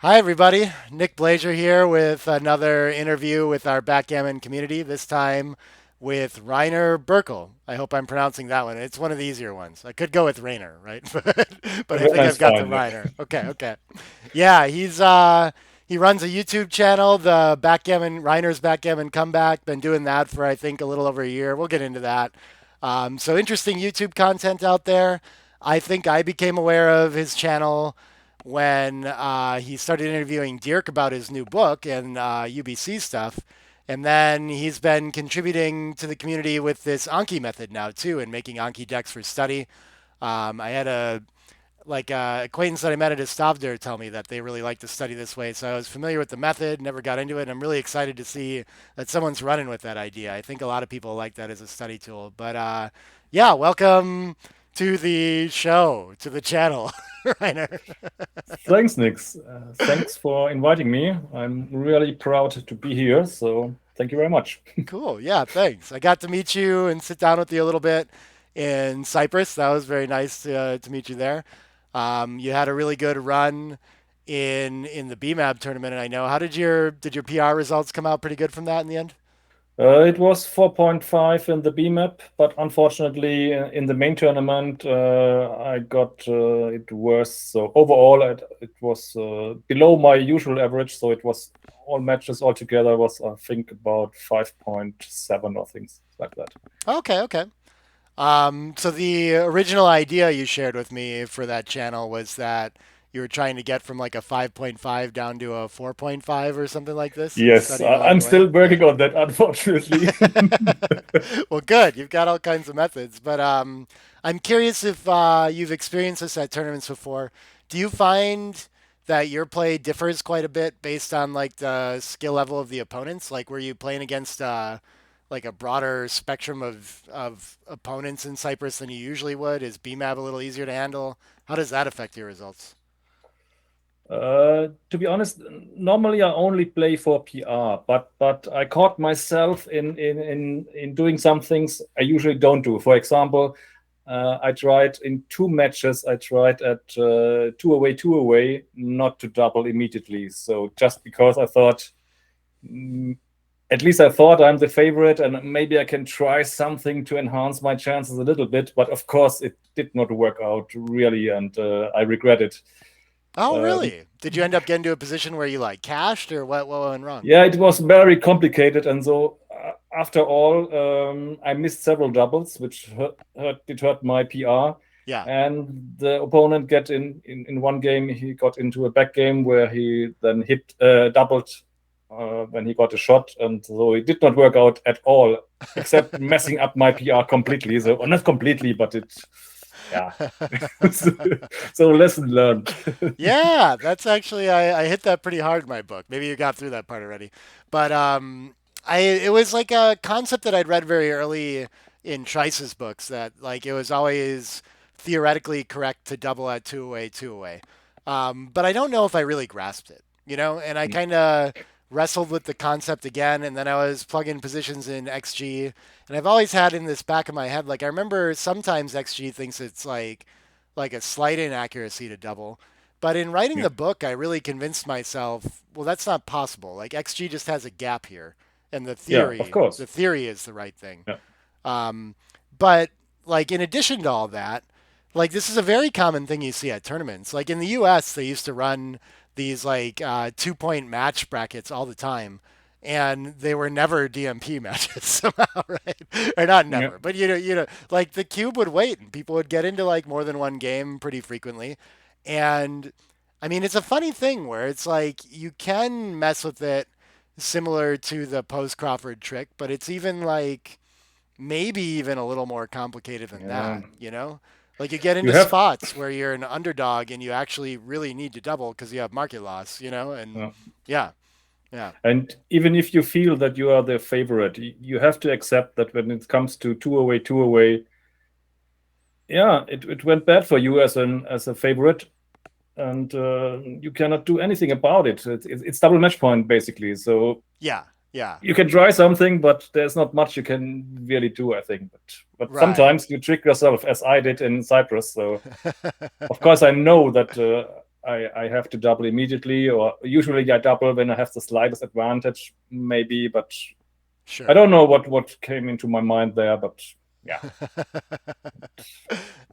Hi, everybody. Nick Blazer here with another interview with our backgammon community, this time with Rainer Birkle. I hope I'm pronouncing that one. It's one of the easier ones. I could go with Rainer, right? But I think That's I've got the fine. Yeah. Rainer. Okay. Yeah, he runs a YouTube channel, the Backgammon Reiner's Backgammon Comeback. Been doing that for I think a little over a year. We'll get into that. So interesting YouTube content out there. I think I became aware of his channel when he started interviewing Dirk about his new book and UBC stuff. And then he's been contributing to the community with this Anki method now too, and making Anki decks for study. I had a acquaintance that I met at Estavder tell me that they really like to study this way. So I was familiar with the method, never got into it, and I'm really excited to see that someone's running with that idea. I think a lot of people like that as a study tool. But yeah, welcome to the show, to the channel, Rainer. Thanks, Nix. Thanks for inviting me. I'm really proud to be here. So thank you very much. Cool. Yeah, thanks. I got to meet you and sit down with you a little bit in Cyprus. That was very nice to meet you there. You had a really good run in the BMAB tournament, and I know. How did your PR results come out pretty good from that in the end? It was 4.5 in the B map, but unfortunately, in the main tournament, I got it worse. So overall, it was below my usual average. So it was all matches altogether was I think about 5.7 or things like that. Okay. So the original idea you shared with me for that channel was that you were trying to get from like a 5.5 down to a 4.5 or something like this and Yes, studying along I'm the way. still Yeah. working on that, unfortunately. Well, good. You've got all kinds of methods. But I'm curious if you've experienced this at tournaments before. Do you find that your play differs quite a bit based on like the skill level of the opponents? Like, were you playing against like a broader spectrum of opponents in Cyprus than you usually would? Is BMAB a little easier to handle? How does that affect your results? To be honest, normally I only play for PR, but I caught myself in doing some things I usually don't do. For example, I tried in two matches. I tried at two away, not to double immediately. So just because I thought, mm, at least I thought I'm the favorite, and maybe I can try something to enhance my chances a little bit. But of course, it did not work out really, and I regret it. Oh, Um, really? Did you end up getting to a position where you like cashed or what went wrong? Yeah, it was very complicated, and so after all, I missed several doubles, which hurt my PR. Yeah. And the opponent get in one game, he got into a back game where he then hit doubled when he got a shot, and so it did not work out at all, except messing up my PR completely. So well, not completely, but it, yeah. So lesson learned. Yeah, that's actually I hit that pretty hard in my book. Maybe you got through that part already. But I it was like a concept that I'd read very early in Trice's books that like it was always theoretically correct to double at two away. But I don't know if I really grasped it, and I kind of wrestled with the concept again, and then I was plugging positions in XG, and I've always had in this back of my head, like I remember sometimes XG thinks it's like a slight inaccuracy to double. But in writing Yeah, the book, I really convinced myself, well, that's not possible. Like XG just has a gap here, and the yeah, of theory, course. the theory is the right thing. Yeah. Um, but like in addition to all that, like this is a very common thing you see at tournaments. Like in the U.S., they used to run these like 2 point match brackets all the time, and they were never DMP matches somehow, right? Or not Yeah. never, but like the cube would wait, and people would get into like more than one game pretty frequently, and I mean it's a funny thing where it's like you can mess with it similar to the post Crawford trick, but it's even like maybe even a little more complicated than Yeah. that. Like you get You into have, spots where you're an underdog and you actually really need to double because you have market loss, and uh, yeah, yeah, and even if you feel that you are the favorite, you have to accept that when it comes to two away, yeah, it went bad for you as a favorite, and you cannot do anything about it. It's double match point basically. So yeah, yeah, you can try something, but there's not much you can really do, I think. But right. sometimes you trick yourself, as I did in Cyprus. So of course I know that. I have to double immediately, or usually I double when I have the slightest advantage, maybe. But I Sure. don't know what came into my mind there, but yeah.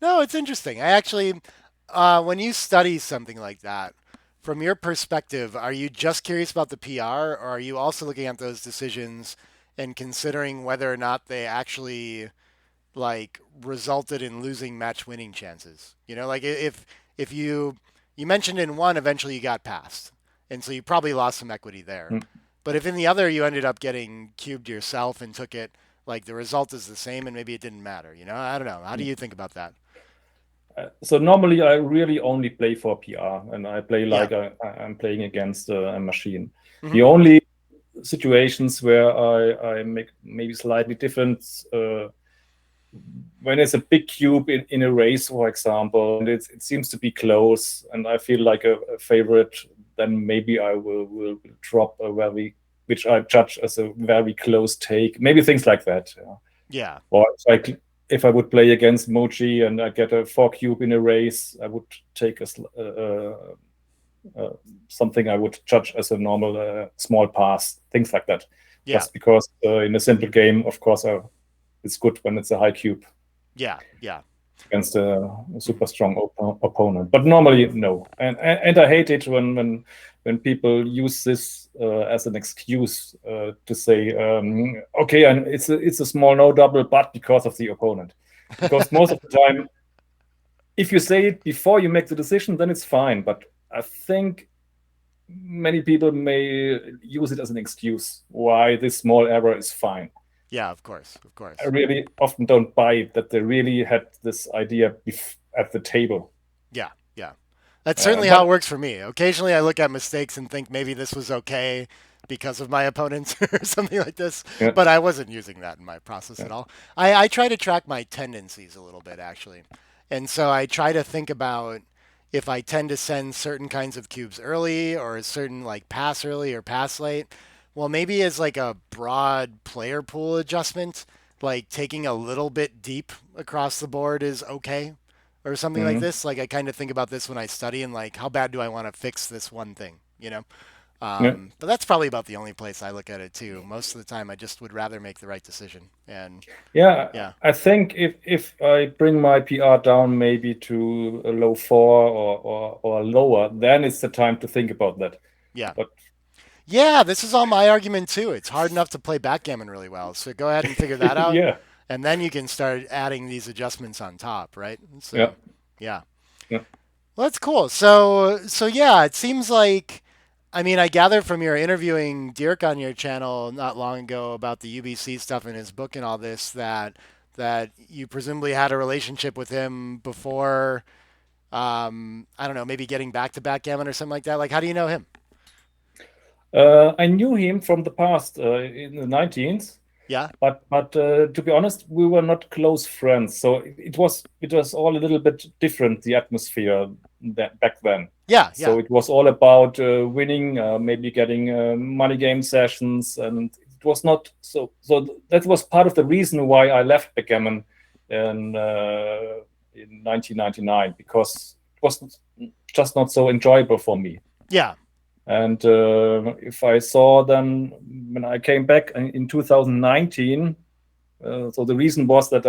No, it's interesting. I actually, when you study something like that, from your perspective, are you just curious about the PR, or are you also looking at those decisions and considering whether or not they actually like resulted in losing match winning chances? You know, like if you mentioned in one eventually you got past, and so you probably lost some equity there. Mm, But if in the other you ended up getting cubed yourself and took it, like the result is the same and maybe it didn't matter. You know, I don't know. How do mm. you think about that? So normally I really only play for PR, and I play Yeah. like I'm playing against a machine. Hmm. The only situations where I make maybe slightly different, when it's a big cube in a race, for example, and it seems to be close, and I feel like a favorite, then maybe I will drop a very, which I judge as a very close take. Maybe things like that. Yeah. Yeah. Or if I would play against Mochi and I get a four cube in a race, I would take uh, something I would judge as a normal small pass, things like that. Yeah. Just because in a simple game, of course, it's good when it's a high cube Yeah. Yeah. against a super strong opponent. But normally, no. And I hate it when people use this as an excuse to say, okay, and it's a small no double, but because of the opponent. Because most of the time, if you say it before you make the decision, then it's fine. But I think many people may use it as an excuse why this small error is fine. Yeah, of course. Of I course. really often don't buy it that they really had this idea at the table. Yeah. Yeah. That's certainly how But it works for me. Occasionally I look at mistakes and think maybe this was okay because of my opponents or something like this, yeah, but I wasn't using that in my process yeah, at all. I try to track my tendencies a little bit actually. And so I try to think about if I tend to send certain kinds of cubes early or a certain like pass early or pass late. Well, maybe as like a broad player pool adjustment, like taking a little bit deep across the board is okay or something like mhm, this. Like I kind of think about this when I study and like how bad do I want to fix this one thing, you know? yeah, But that's probably about the only place I look at it too. Most of the time, I just would rather make the right decision. And yeah. yeah, I think if I bring my PR down maybe to a low four or lower, then it's the time to think about that. yeah, But yeah. This is all my argument too. It's hard enough to play backgammon really well. So go ahead and figure that out, yeah, and then you can start adding these adjustments on top, right? yeah, So yeah. yeah. Well, that's cool. So yeah, it seems like, I mean, I gather from your interviewing Dirk on your channel not long ago about the UBC stuff in his book and all this that you presumably had a relationship with him before. I don't know, maybe getting back to backgammon or something like that. Like, how do you know him? I knew him from the past in the 19th, Yeah, but to be honest, we were not close friends. So it was all a little bit different, the atmosphere that back then. yeah, So yeah, it was all about winning, maybe getting money game sessions, and it was not so. That was part of the reason why I left backgammon in 1999, because it was just not so enjoyable for me. yeah, And if I saw them when I came back in 2019, so the reason was that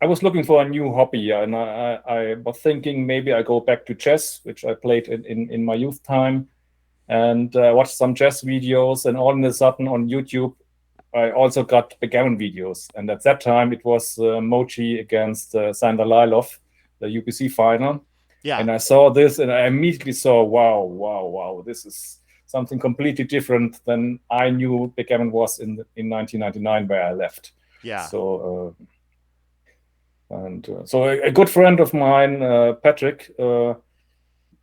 I was looking for a new hobby, and I was thinking maybe I go back to chess, which I played in my youth time, and watched some chess videos. And all of a sudden on YouTube, I also got backgammon videos. And at that time, it was Mochi against Sander Lylov, the UPC final. yeah, And I saw this, and I immediately saw, wow, wow, wow, this is something completely different than I knew backgammon was in 1999, where I left. yeah, So. And so a good friend of mine, Patrick,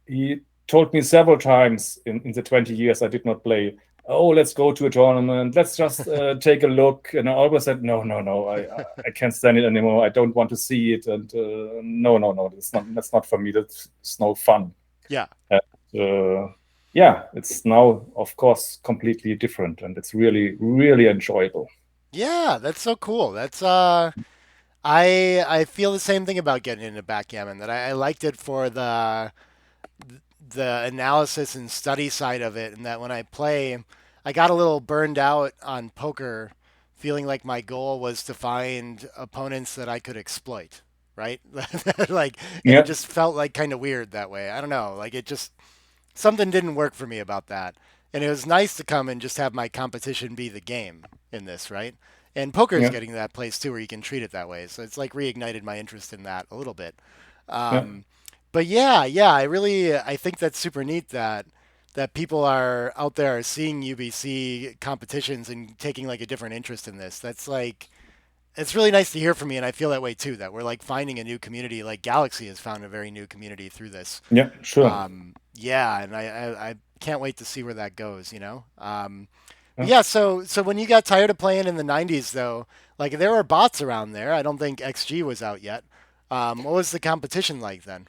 he told me several times in the 20 years I did not play, oh, let's go to a tournament. Let's just take a look. And I always said, no, no, no, I can't stand it anymore. I don't want to see it. And no, no, no, that's not for me. That's no fun. yeah, And, yeah, it's now, of course, completely different. And it's really, really enjoyable. yeah. That's so cool. That's I feel the same thing about getting into backgammon. That I liked it for the the analysis and study side of it, and that when I play, I got a little burned out on poker, feeling like my goal was to find opponents that I could exploit, right? Like, and it Yeah, just felt like kind of weird that way. I don't know, like it just something didn't work for me about that. And it was nice to come and just have my competition be the game in this, right? And poker is yeah, getting to that place too where you can treat it that way. So it's like reignited my interest in that a little bit. yeah, Um, but yeah, I think that's super neat that people are out there are seeing UBC competitions and taking like a different interest in this. That's like it's really nice to hear from me, and I feel that way too. That we're like finding a new community. Like Galaxy has found a very new community through this. yeah, sure. Yeah, and I can't wait to see where that goes. But Yeah. yeah, so when you got tired of playing in the '90s, though, like there were bots around there. I don't think XG was out yet. What was the competition like then?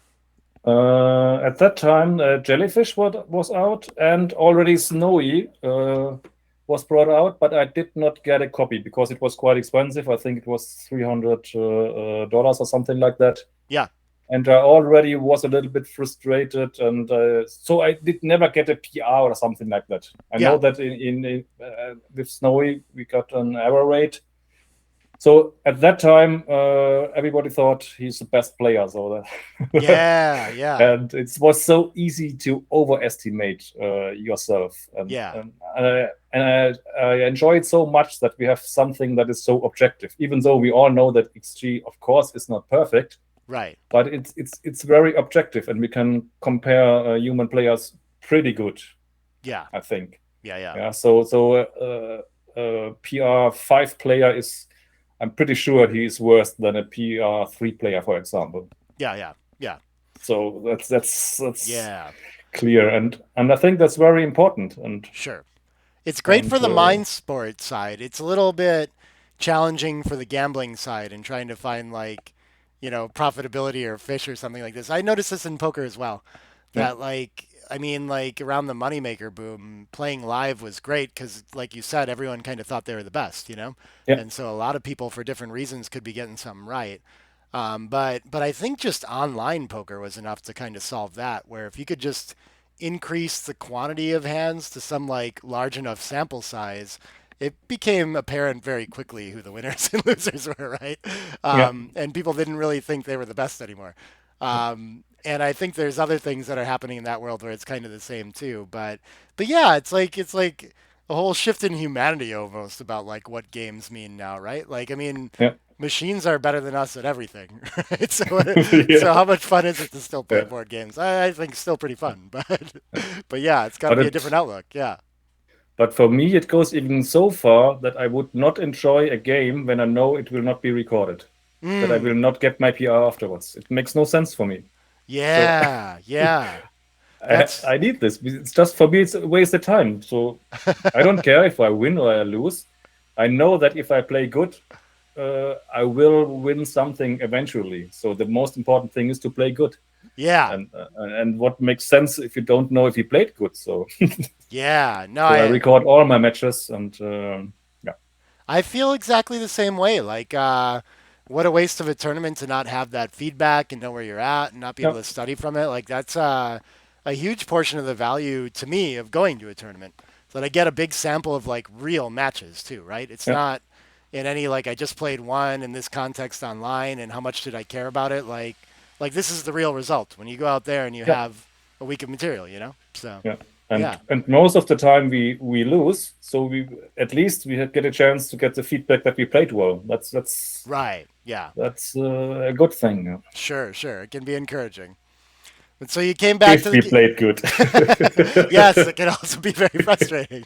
At that time, Jellyfish was out, and already Snowy was brought out, but I did not get a copy because it was quite expensive. I think it was $300 or something like that. Yeah, And I already was a little bit frustrated, and so I did never get a PR or something like that. I know yeah, that with Snowy we got an error rate, so at that time, everybody thought he's the best player. So that yeah, yeah, and it was so easy to overestimate yourself. yeah, And I enjoy it so much that we have something that is so objective. Even though we all know that XG, of course, is not perfect, right. but it's very objective, and we can compare human players pretty good, Yeah, I think. yeah, yeah, Yeah. So PR5 player is, I'm pretty sure he is worse than a PR3 player, for example. yeah, yeah, yeah, So that's yeah. clear, and I think that's very important. And Sure. It's great for and the mind sport side. It's a little bit challenging for the gambling side and trying to find like, profitability or fish or something like this. I noticed this in poker as well. yeah, That like, I mean, like around the moneymaker boom, playing live was great because, like you said, everyone kind of thought they were the best. yeah, And so a lot of people for different reasons could be getting something right. But I think just online poker was enough to kind of solve that. Where if you could just increase the quantity of hands to some like large enough sample size, it became apparent very quickly who the winners and losers were, right? yeah, And people didn't really think they were the best anymore. And I think there's other things that are happening in that world where it's kind of the same too. But yeah, it's like a whole shift in humanity almost about like what games mean now, right? Like I mean, yeah, machines are better than us at everything, right? So yeah. how much fun is it to still play Yeah. board games? I think still pretty fun, but yeah, it's got to But be a different it, outlook. Yeah. but for me, it goes even so far that I would not enjoy a game when I know it will not be recorded, that I will Mm. not get my PR afterwards. It makes no sense for me. So Yeah. Yeah. I, That's I need this. It's just for me, it's a waste of time. So I don't care if I win or I lose. I know that if I play good, I will win something eventually. So the most important thing is to play good. yeah. And what makes sense if you don't know if he played good. So Yeah. No, so I I record all my matches, and yeah, I feel exactly the same way. Like, what a waste of a tournament to not have that feedback and know where you're at and not be able yeah, to study from it. Like, that's a huge portion of the value to me of going to a tournament. So that I get a big sample of like real matches too, right? It's yeah, not in any like I just played one in this context online and how much did I care about it? Like this is the real result when you go out there and you yeah, have a week of material. So yeah. yeah, And most of the time we lose, so we at least we get a chance to get the feedback that we played well. right, yeah, That's a good thing, yeah. sure, sure. It can be encouraging. But so you came back to If the we played good. yes, it can also be very frustrating.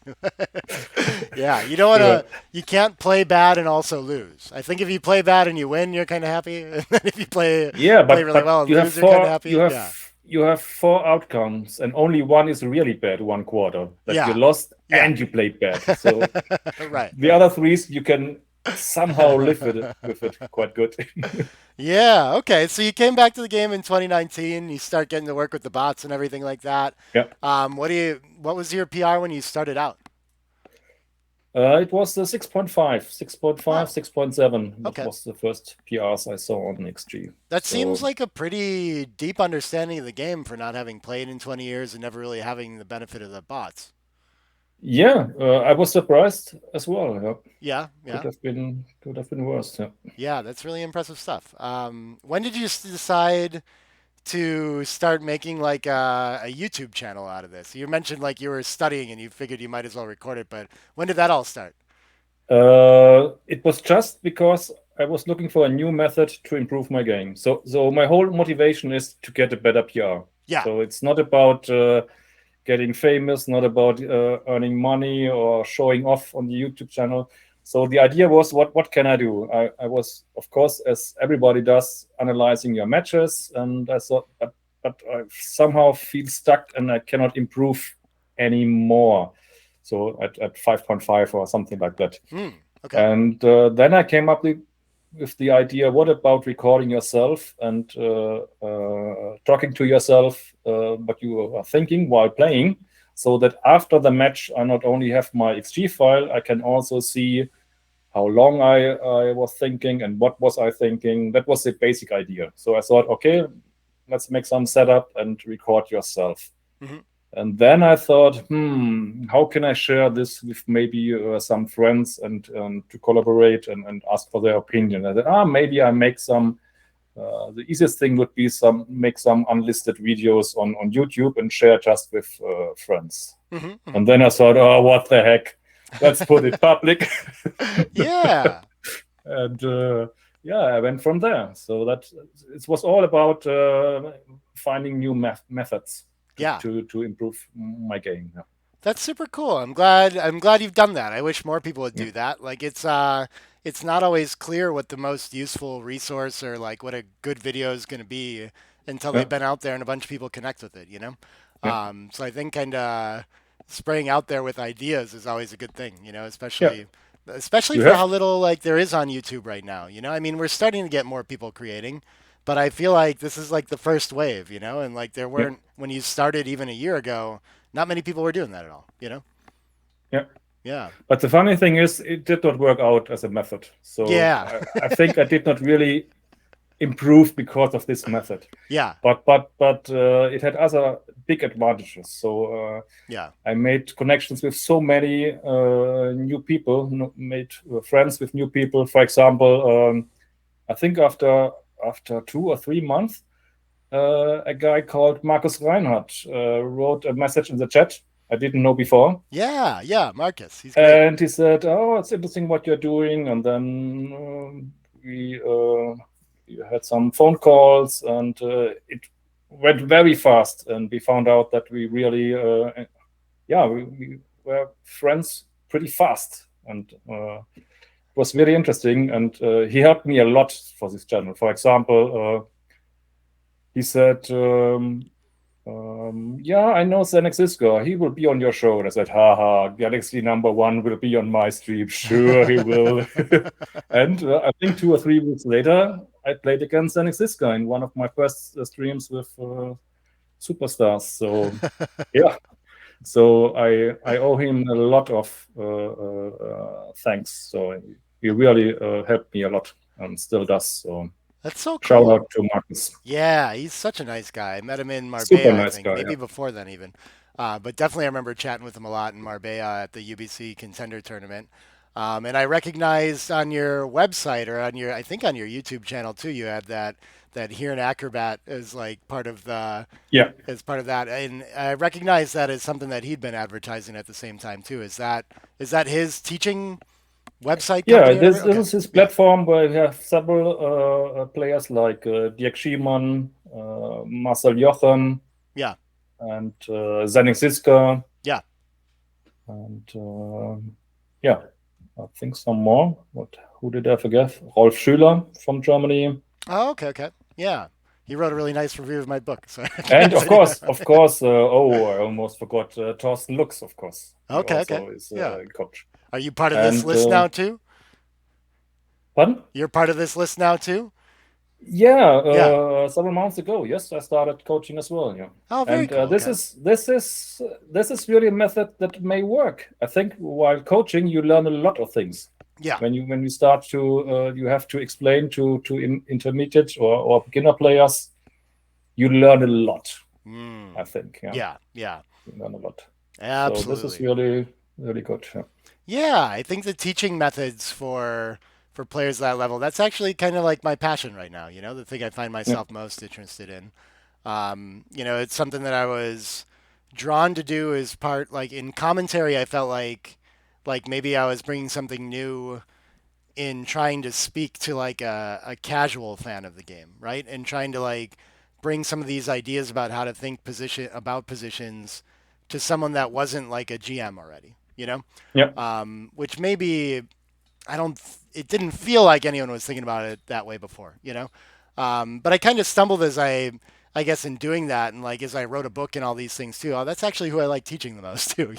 Yeah, you don't want Yeah. to. You can't play bad and also lose. I think if you play bad and you win, you're kind of happy. And then if you Yeah, play really but well and lose, you're kind of happy. Yeah, you have four outcomes, and only one is really bad, one quarter that you yeah, lost yeah. and you played bad. So Right, the right. other three you can somehow live with it quite good. Yeah. Okay. So you came back to the game in 2019. You start getting to work with the bots and everything like that. Yeah. What was your PR when you started out? It was 6.5, 6.5, Oh, 6.7. That okay. was the first PRs I saw on XG. That seems So like a pretty deep understanding of the game for not having played in 20 years and never really having the benefit of the bots. yeah, I was surprised as well. Yeah. Yeah, yeah. Could have been worse. Yeah. Yeah, that's really impressive stuff. When did you decide to start making like a YouTube channel out of this? You mentioned like you were studying and you figured you might as well record it, but when did that all start? It was just because I was looking for a new method to improve my game. So my whole motivation is to get a better PR. Yeah. So it's not about getting famous, not about earning money or showing off on the YouTube channel. So the idea was, what can I do? I was, of course, as everybody does, analyzing your matches, and I thought, but I somehow feel stuck and I cannot improve anymore. So at 5.5 or something like that. Hmm. Okay. And then I came up with the idea, what about recording yourself and talking to yourself what you are thinking while playing, so that after the match, I not only have my XG file, I can also see how long I was thinking and what was I thinking. That was the basic idea. So I thought, okay, let's make some setup and record yourself. Hmm. And then I thought, how can I share this with maybe some friends and to collaborate and ask for their opinion? I said, maybe I make some. The easiest thing would be make some unlisted videos on YouTube and share just with friends. Hmm. Hmm. And then I thought, oh, what the heck? Let's put it public. Yeah. And yeah, I went from there. So that it was all about finding new methods Yeah. to improve my game. Yeah. That's super cool. I'm glad you've done that. I wish more people would Yeah. do that. Like it's not always clear what the most useful resource or like what a good video is going to be until Yeah. they've been out there and a bunch of people connect with it, you know? Yeah. So I think kind of spraying out there with ideas is always a good thing, you know, Yeah. especially You for how have. little like there is on YouTube right now, you know? I mean, we're starting to get more people creating, but I feel like this is like the first wave, you know, and like there Yeah. weren't when you started even a year ago, not many people were doing that at all, you know? Yeah. Yeah. But the funny thing is, it did not work out as a method. So Yeah. I think I did not really improve because of this method. Yeah. But it had other big advantages. So Yeah. I made connections with so many new people, made friends with new people. For example, I think after 2 or 3 months, a guy called Marcus Reinhardt wrote a message in the chat I didn't know before. Yeah. Yeah. Marcus, he's great. And he said, "Oh, it's interesting what you're doing." And then we had some phone calls, and it went very fast. And we found out that we really, yeah, we were friends pretty fast, and it was very interesting. And he helped me a lot for this channel. For example, he said. Yeah, I know Zenex Cisco. He will be on your show. And I said, haha, Galaxy #1 will be on my stream. Sure, he will. And I think 2 or 3 weeks later, I played against Zenex Cisco in one of my first streams with Superstars. So, yeah. So I owe him a lot of thanks. So he really helped me a lot and still does. So That's so shout cool. out to Marcus. Yeah, he's such a nice guy. I met him in Super Marbella, I nice think, guy. maybe Yeah. before then even. But definitely I remember chatting with him a lot in Marbella at the UBC Contender Tournament. And I recognized on your website or on your, I think on your YouTube channel too, you had that here in Acrobat as like part of the Yeah. as part of that, and I recognize that as something that he'd been advertising at the same time too. Is that his teaching website Yeah, company or whatever? this Okay, is his yeah, platform where we have several players like Dirk Schiemann, Marcel Jochem, yeah, and Zenning Siska, yeah. and yeah, I think some more. Who did I forget? Rolf Schüler from Germany, Oh, okay, okay, yeah. He wrote a really nice review of my book, so I and recognize it. Yeah. of course, oh, I almost forgot Thorsten Lux. Of course, he Okay, okay, also is yeah. a coach. Are you part of this And list now too? pardon? You're part of this list now too? Yeah, Yeah. several months ago, yes, I started coaching as well. Yeah, Oh, very and cool. Okay. this is really a method that may work. I think while coaching, you learn a lot of things. Yeah. When you start to you have to explain to intermediate or beginner players, you learn a lot. I Mm. think, yeah, Yeah. Yeah. you learn a lot. So this is Absolutely. really good. Yeah. Yeah, I think the teaching methods for players at that level, that's actually kind of like my passion right now, the thing I find Yeah. myself most interested in. It's something that I was drawn to do as part like in commentary I felt like maybe I was bringing something new in trying to speak to like a casual fan of the game, right? And trying to like bring some of these ideas about how to think positions to someone that wasn't like a GM already, Yeah. which maybe I don't. It didn't feel like anyone was thinking about it that way before. But I kind of stumbled as I guess, in doing that, and like as I wrote a book and all these things too. Oh, that's actually who I like teaching the most too.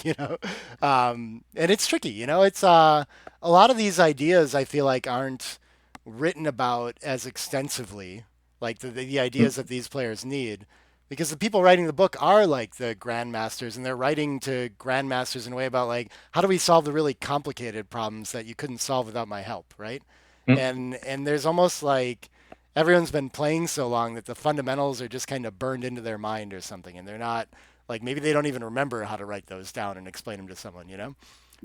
And it's tricky. It's a lot of these ideas I feel like aren't written about as extensively, like the ideas Mm. that these players need. Because the people writing the book are like the grandmasters, and they're writing to grandmasters in a way about like how do we solve the really complicated problems that you couldn't solve without my help, right? Mm. And there's almost like everyone's been playing so long that the fundamentals are just kind of burned into their mind or something, and they're not like maybe they don't even remember how to write those down and explain them to someone. Yeah.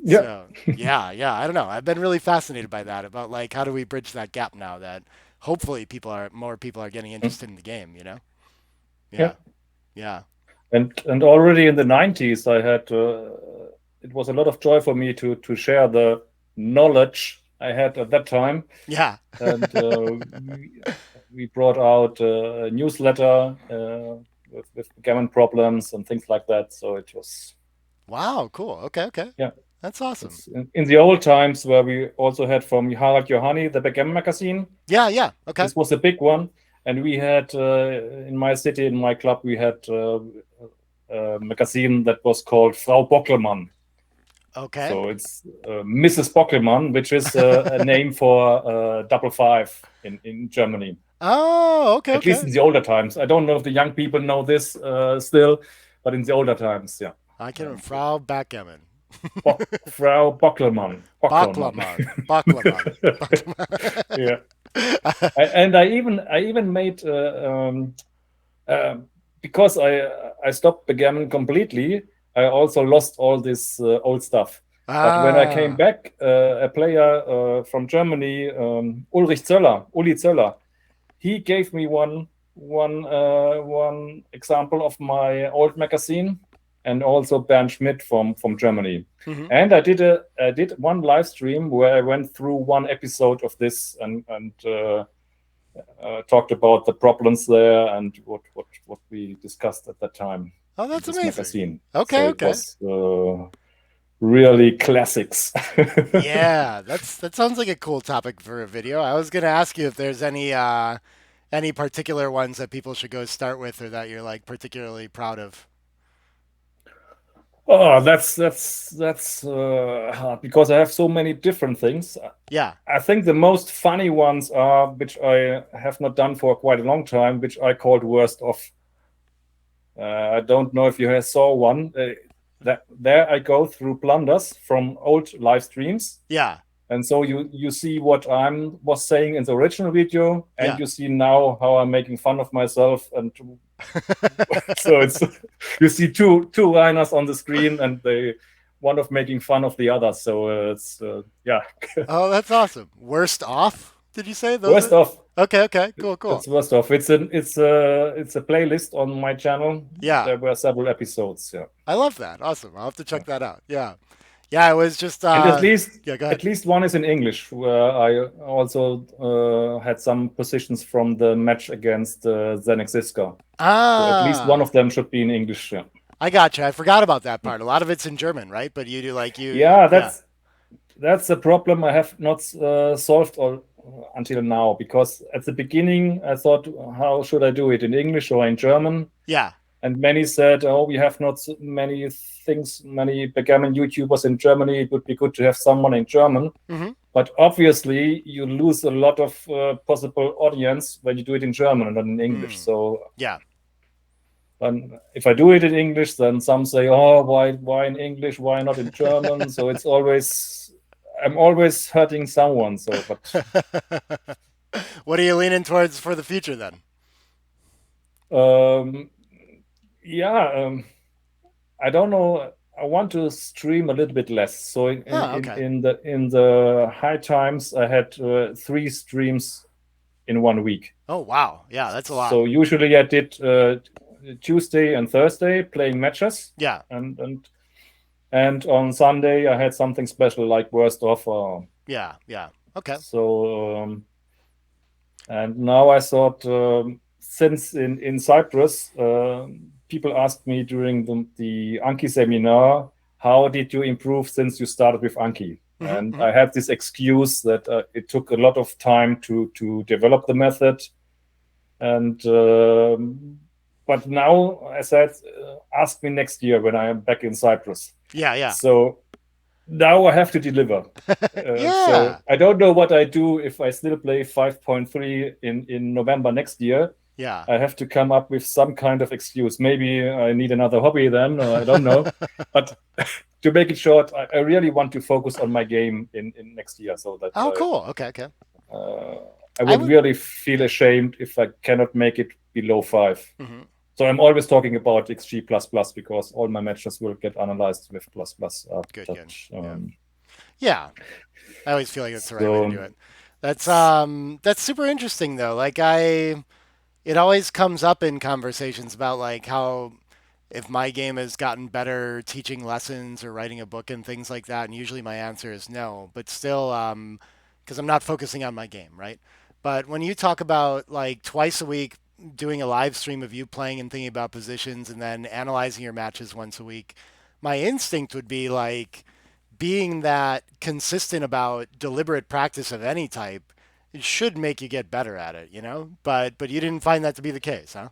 So yeah, I don't know. I've been really fascinated by that about like how do we bridge that gap now that hopefully more people are getting Mm. interested in the game. Yeah. Yeah, yeah. And already in the 90s, I had it was a lot of joy for me to share the knowledge I had at that time, Yeah. and we brought out a newsletter with gammon problems and things like that. So it was, Wow, cool. Okay, okay. yeah, That's awesome. it's in the old times where we also had from Harald Johanni the backgammon magazine. Yeah, yeah. Okay. This was a big one, and we had in my city, in my club, we had a magazine that was called Frau Bockelmann. Okay. So it's Mrs. Bockelmann, which is a name for double five in Germany, Oh, okay, at least okay. in the older times. I don't know if the young people know this still, but in the older times, yeah. I can And Frau Backgammon. Frau Bockelmann. Bockelmann. Baklaman. Baklaman. Yeah. Baklaman. And I even made uh, because I stopped backgammon completely. I also lost all this old stuff. But when I came Ah. back, a player from Germany, Uli Zöller, he gave me one example of my old magazine, and also Bernd Schmidt from Germany. Hmm. And I did one live stream where I went through one episode of this and talked about the problems there and what we discussed at that time Oh, in that's this amazing. magazine. Okay, So it okay. was really classics. Yeah, that sounds like a cool topic for a video. I was gonna ask you if there's any particular ones that people should go start with or that you're like particularly proud of. Oh, that's hard because I have so many different things. Yeah. I think the most funny ones are, which I have not done for quite a long time, which I called worst of. I don't know if you have saw one. That there I go through blunders from old live streams, Yeah. and so you see what I was saying in the original video, and Yeah. you see now how I'm making fun of myself, and so it's you see two liners on the screen, and they one of making fun of the other. So it's yeah, Oh, that's awesome. Worst off? Did you say those worst are? of. Okay, okay. Cool, cool. That's worst of. It's a playlist on my channel. Yeah. There were several episodes. Yeah. I love that. Awesome. I'll have to check that out. Yeah. Yeah, it was just And yeah, go ahead. at least one is in English. Where I also had some positions from the match against Zenek Ziska. So at least one Ah, of them should be in English. Yeah, I got you. I forgot about that part. A lot of it's in German, right? But you do like yeah, yeah. that's a problem I have not solved until now, because at the beginning I thought, how should I do it, in English or in German? Yeah. And many said, oh, we have not many things, many backgammon YouTubers in Germany. It would be good to have someone in German. Hmm. But obviously, you lose a lot of possible audience when you do it in German and not in English. Mm. So Yeah. if I do it in English, then some say, "Oh, why in English? Why not in German?" So it's always I'm always hurting someone. So, but What are you leaning towards for the future then? um, yeah, I don't know. I want to stream a little bit less. So Oh, okay. in the high times, I had 3 streams in one week. Oh, wow. Yeah, that's a lot. So usually I did Tuesday and Thursday playing matches, Yeah. and on Sunday I had something special like worst of. Yeah. Yeah. Okay. So and now I thought, since in Cyprus, people asked me during the Anki seminar, how did you improve since you started with Anki? Mm-hmm, And mm-hmm. I had this excuse that it took a lot of time to develop the method. And but now, as I said, ask me next year when I am back in Cyprus. Yeah. Yeah. So now I have to deliver. So Yeah. I don't know what I do if I still play 5.3 in November next year. Yeah. I have to come up with some kind of excuse. Maybe I need another hobby then, or I don't know. But to make it short, I really want to focus on my game in next year, so that Oh, cool. Okay. Okay. uh, I I would would. really feel Yeah. ashamed if I cannot make it below 5. Mm-hmm. So I'm always talking about XG plus plus because all my matches will get analyzed with plus plus after Good. that. Good. Yeah. Yeah. I always feel like that's the right way to So do it. That's super interesting though. It always comes up in conversations about like how if my game has gotten better teaching lessons or writing a book and things like that, and usually my answer is no, but still, because I'm not focusing on my game, right? But when you talk about like twice a week doing a live stream of you playing and thinking about positions and then analyzing your matches once a week, my instinct would be like being that consistent about deliberate practice of any type, it should make you get better at it, you know? But you didn't find that to be the case, huh?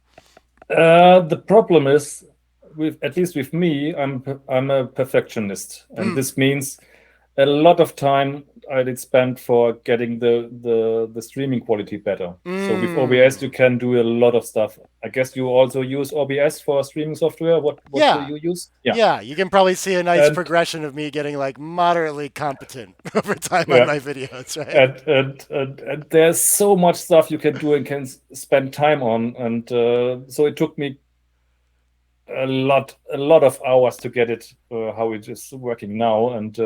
the problem is, with at least with me, I'm a perfectionist, and Mm. this means a lot of time I did spend for getting the streaming quality better. So with OBS, you Mm. can do a lot of stuff. I guess you also use OBS for streaming software. What do Yeah. you use? Yeah, Yeah, you can probably see a nice and progression of me getting like moderately competent over time on yeah, my videos, right? and there's so much stuff you can do and can spend time on, and so it took me a lot of hours to get it how it is working now, and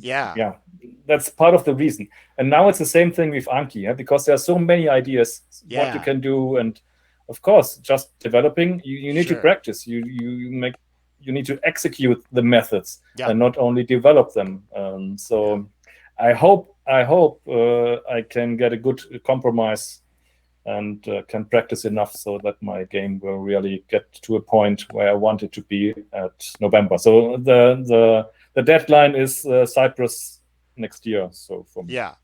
Yeah. yeah, that's part of the reason. And now it's the same thing with Anki, yeah? Because there are so many ideas what you Yeah. can do, and of course, just developing, you need to Sure. practice. You need to execute the methods Yeah. and not only develop them. Yeah. So I hope I can get a good compromise and can practice enough so that my game will really get to a point where I want it to be at November. So the deadline is Cyprus next year. So for me, Yeah.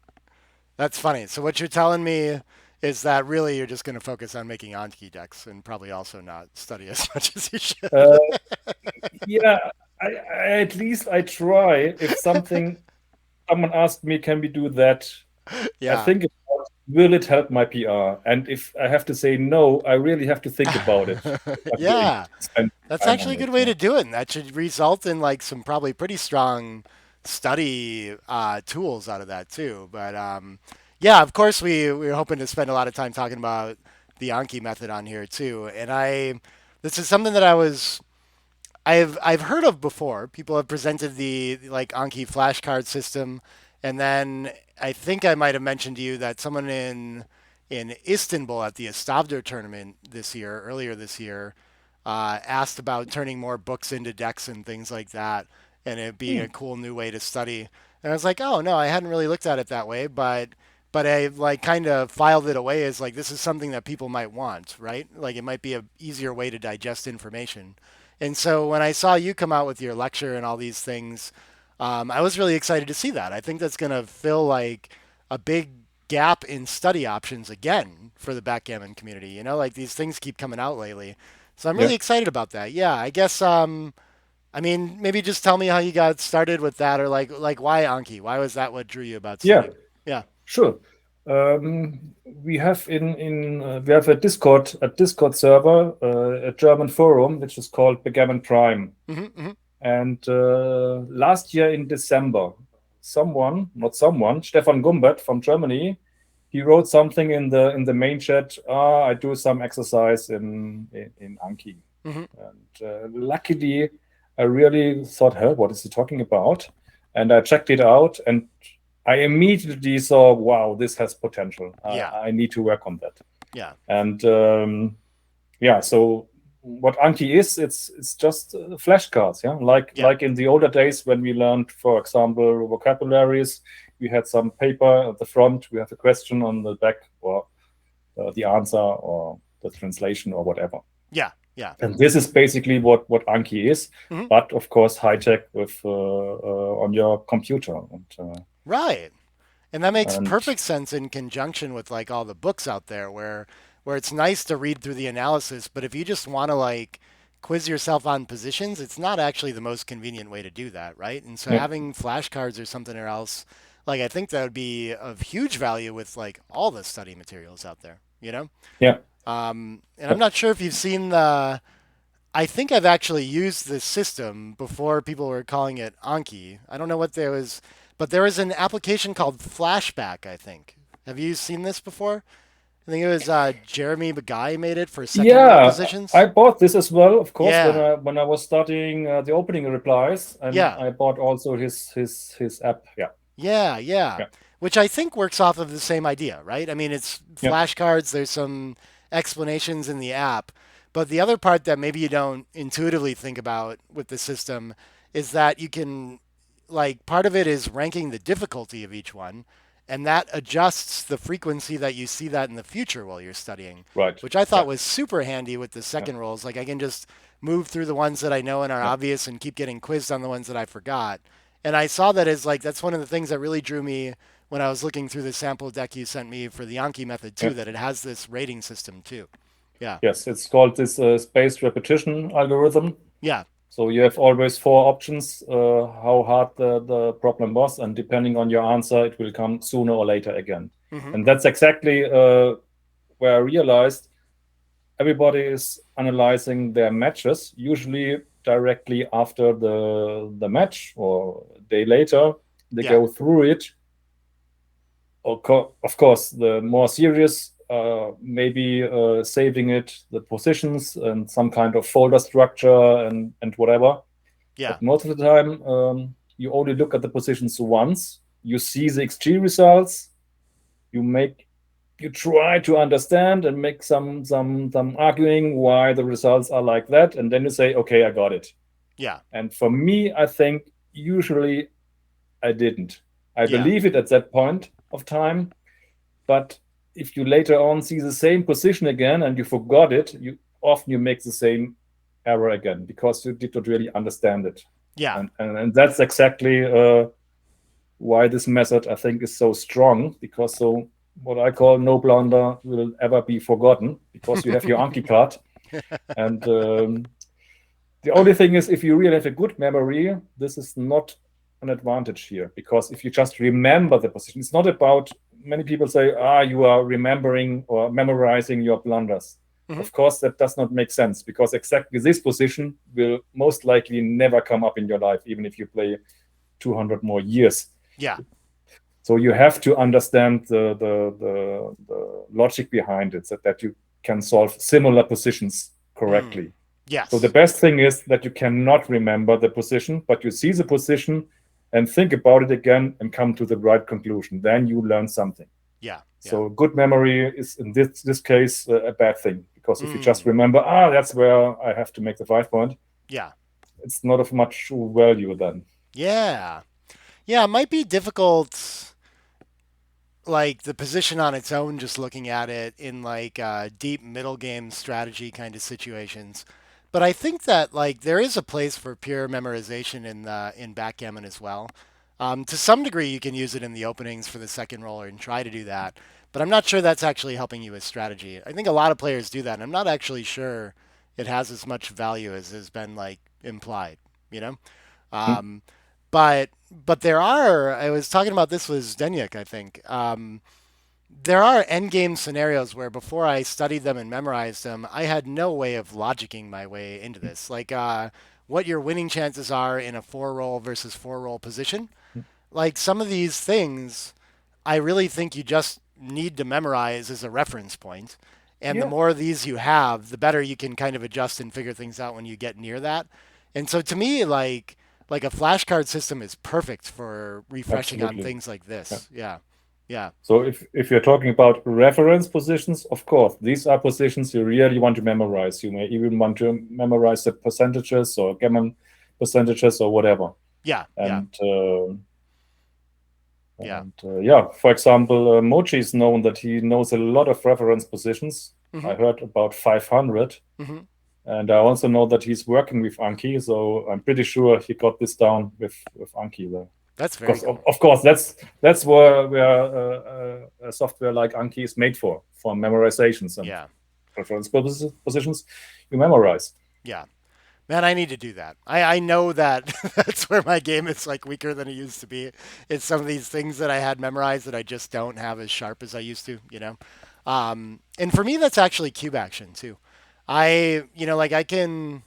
That's funny. So what you're telling me is that really you're just going to focus on making Anki decks and probably also not study as much as you should. uh, yeah, I at least I try. If someone asked me, can we do that? I Yeah. think about, will it help my PR? And if I have to say no, I really have to think about it. If I'm going Yeah. to spend That's time actually on a good it. way Yeah. to do it. And that should result in like some probably pretty strong study tools out of that too. But yeah, of course we were hoping to spend a lot of time talking about the Anki method on here too. And this is something that I've heard of before. People have presented the like Anki flashcard system, and then I think I might have mentioned to you that someone in Istanbul at the Istavder tournament earlier this year, asked about turning more books into decks and things like that, and it being Hmm. a cool new way to study. And I was like, oh no, I hadn't really looked at it that way, but I like kind of filed it away as like this is something that people might want, right? Like it might be a easier way to digest information. And so when I saw you come out with your lecture and all these things, I was really excited to see that. I think that's going to fill like a big gap in study options again for the backgammon community. You know, like these things keep coming out lately. So I'm Yeah. really excited about that. Yeah, I guess I mean, maybe just tell me how you got started with that, or like why Anki? Why was that what drew you about Yeah, studying? Yeah. sure. We have we have a Discord server, a German forum which is called Backgammon Prime. Hmm. And last year in December, not someone, Stefan Gumbert from Germany, he wrote something in the main chat. I do some exercise in Anki, Hmm. and luckily, I really thought, "Huh, what is he talking about?" And I checked it out, and I immediately saw, "Wow, this has potential. Yeah. I need to work on that." Yeah. And yeah, so what Anki is, it's just flashcards, yeah, Yeah. like in the older days when we learned, for example, vocabularies. We had some paper at the front, we have a question on the back, or the answer, or the translation, or whatever. Yeah. Yeah. And this is basically what Anki is, Hmm. but of course high tech with on your computer, Right. And that makes and perfect sense in conjunction with like all the books out there where it's nice to read through the analysis, but if you just want to like quiz yourself on positions, it's not actually the most convenient way to do that, right? And so yeah, having flashcards or something or else, like I think that would be of huge value with like all the study materials out there, you know? yeah, And I'm not sure if you've seen the I think I've actually used this system before people were calling it Anki. I don't know what there was, but there was an application called Flashback, I think. Have you seen this before? I think it was Jeremy Guy made it for second roll yeah. I positions. bought this as well, of course, Yeah, when I was studying the opening replies, and yeah, I bought also his app. Yeah, yeah, yeah. yeah, Which I think works off of the same idea, right? I mean, it's yeah, flashcards, there's some explanations in the app. But the other part that maybe you don't intuitively think about with the system is that you can, like, part of it is ranking the difficulty of each one, and that adjusts the frequency that you see that in the future while you're studying, right. which I Yeah, thought was super handy with the yeah, second rolls. Like, I can just move through the ones that I know and are yeah, obvious and keep getting quizzed on the ones that I forgot. And I saw that as like that's one of the things that really drew me when I was looking through the sample deck you sent me for the Anki method yeah. too, that it has this rating system too. Yeah. Yes, it's called this spaced repetition algorithm. Yeah. So you have always four options, how hard the problem was, and depending on your answer, it will come sooner or later again. Hmm. And that's exactly where I realized everybody is analyzing their matches, usually directly after the match or a day later. They Yeah. go through it. Of course, the more serious, maybe saving it, the positions and some kind of folder structure and whatever. Yeah. But most of the time, you only look at the positions once. You see the XG results. You make you try to understand and make some arguing why the results are like that, and then you say, okay, I got it. Yeah. And for me, I think usually I didn't. I Yeah. believe it at that point of time, but if you later on see the same position again and you forgot it, you make the same error again because you did not really understand it. Yeah. And that's exactly why this method I think is so strong, because so what I call no blunder will ever be forgotten, because you have your Anki card. And the only thing is, if you really have a good memory, this is not an advantage here, because if you just remember the position, it's not about, many people say, you are remembering or memorizing your blunders. Hmm. Of course, that does not make sense, because exactly this position will most likely never come up in your life, even if you play 200 more years. Yeah. So you have to understand the logic behind it, so that you can solve similar positions Mm. correctly. So the Yes. best thing is that you cannot remember the position, but you see the position and think about it again and come to the right conclusion. Then you learn something. Yeah. Yeah. So good memory is in this case a bad thing, because if you just Mm. remember, that's where I have to make the 5 point, Yeah. it's not of much value then. Yeah. Yeah. It might be difficult, like the position on its own, just looking at it in like deep middle game strategy kind of situations. But I think that like there is a place for pure memorization in backgammon as well. To some degree, you can use it in the openings for the second roller and try to do that. But I'm not sure that's actually helping you with strategy. I think a lot of players do that, and I'm not actually sure it has as much value as has been like implied. you know. Hmm. Um, but there are. I was talking about this with Zdenyuk, I think. There are end game scenarios where before I studied them and memorized them, I had no way of logicking my way into this. Like what your winning chances are in a four roll versus four roll position. Like some of these things, I really think you just need to memorize as a reference point. And the Yeah, more of these you have, the better you can kind of adjust and figure things out when you get near that. And so to me, like a flashcard system is perfect for refreshing on absolutely. things like Yeah. this. Yeah. Yeah. So if you're talking about reference positions, of course, these are positions you really want to memorize. You may even want to memorize the percentages or gammon percentages or whatever. Yeah. Yeah. And Yeah. yeah, for example, Mochi is known that he knows a lot of reference positions. I Mhm. heard about 500. Mhm. And I also know that he's working with Anki, so I'm pretty sure he got this down with Anki there. That's very Because cool. of course that's where a software like Anki is made for memorizations and Yeah. reference positions you memorize. Yeah. Man, I need to do that. I know that that's where my game is like weaker than it used to be. It's some of these things that I had memorized that I just don't have as sharp as I used to, you know? And for me, that's actually cube action too. Like I can,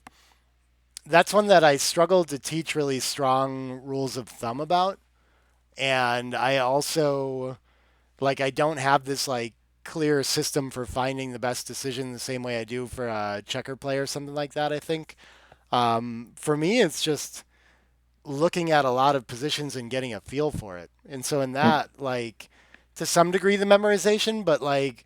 that's one that I struggled to teach really strong rules of thumb about. And I also, like, I don't have this like clear system for finding the best decision the same way I do for a checker play or something like that, I think. For me, it's just looking at a lot of positions and getting a feel for it. And so in Hmm. that, like to some degree, the memorization, but like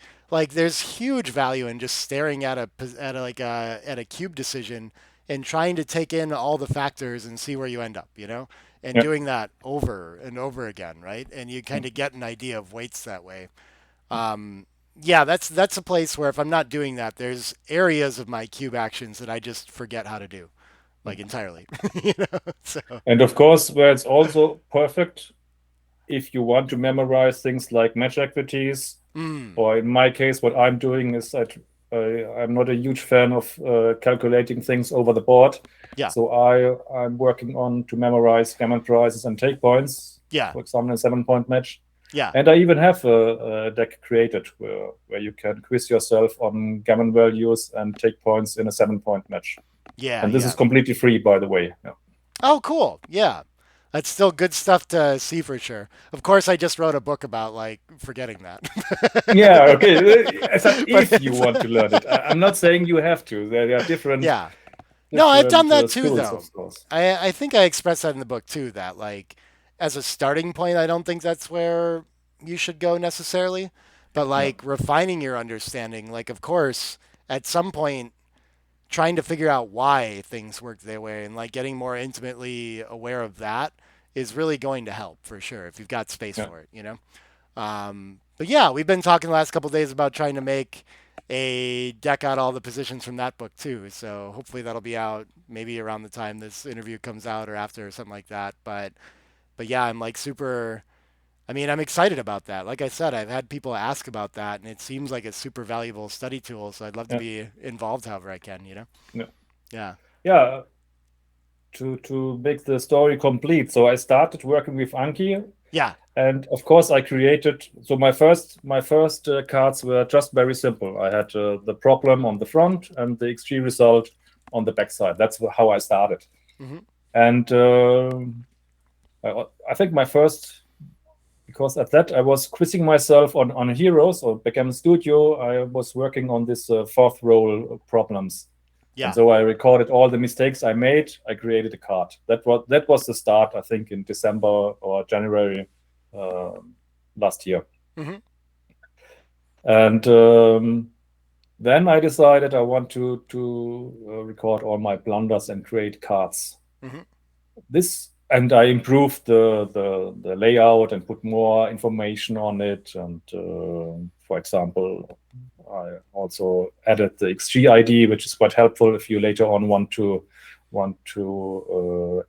there's huge value in just staring at a cube decision and trying to take in all the factors and see where you end up, and Yeah. doing that over and over again, right? And you kind of get an idea of weights that way. Um, yeah, that's a place where if I'm not doing that, there's areas of my cube actions that I just forget how to do like entirely. So And of course, where it's also perfect if you want to memorize things like match equities, mm, or in my case, what I'm doing is I'm not a huge fan of calculating things over the board. yeah, So I'm working on to memorize gammon prices and take points, yeah, for example, in a 7 point match. yeah, And I even have a deck created where you can quiz yourself on gammon values and take points in a 7 point match. yeah, And this is yeah. completely free, by the way. Yeah. Oh, cool. Yeah. That's still good stuff to see for sure. Of course, I just wrote a book about like forgetting Yeah, okay. I said that. But if you it's want to learn it. I'm not saying you have to. There are yeah. No, I've done different that too schools, of though. course. I think I expressed that in the book too, that like as a starting point, I don't think that's where you should go necessarily. But Yeah, like refining your understanding, like of course, at some point trying to figure out why things work their way and like getting more intimately aware of that is really going to help for sure if you've got space yeah, for it. But yeah, we've been talking the last couple of days about trying to make a deck out all the positions from that book too. So hopefully that'll be out maybe around the time this interview comes out or after or something like that. But yeah, I'm like super. I mean, I'm excited about that. Like I said, I've had people ask about that, and it seems like a super valuable study tool. So I'd love to yeah, be involved however I can. yeah. Yeah. Yeah, to make the story complete. So I started working with Anki, Yeah. and of course I created. So my first cards were just very simple. I had the problem on the front and the XG result on the back side. That's how I started. Hmm. And I think my first, because at that I was quizzing myself on Heroes or Backgammon Studio. I was working on this fourth roll problems, and Yeah. so I recorded all the mistakes I made. I created a card. That was the start. I think in December or January uh, last year, Hmm. and then I decided I want to record all my blunders and create cards. Hmm. This and I improved the layout and put more information on it. And for example, I also added the XG ID, which is quite helpful if you later on want to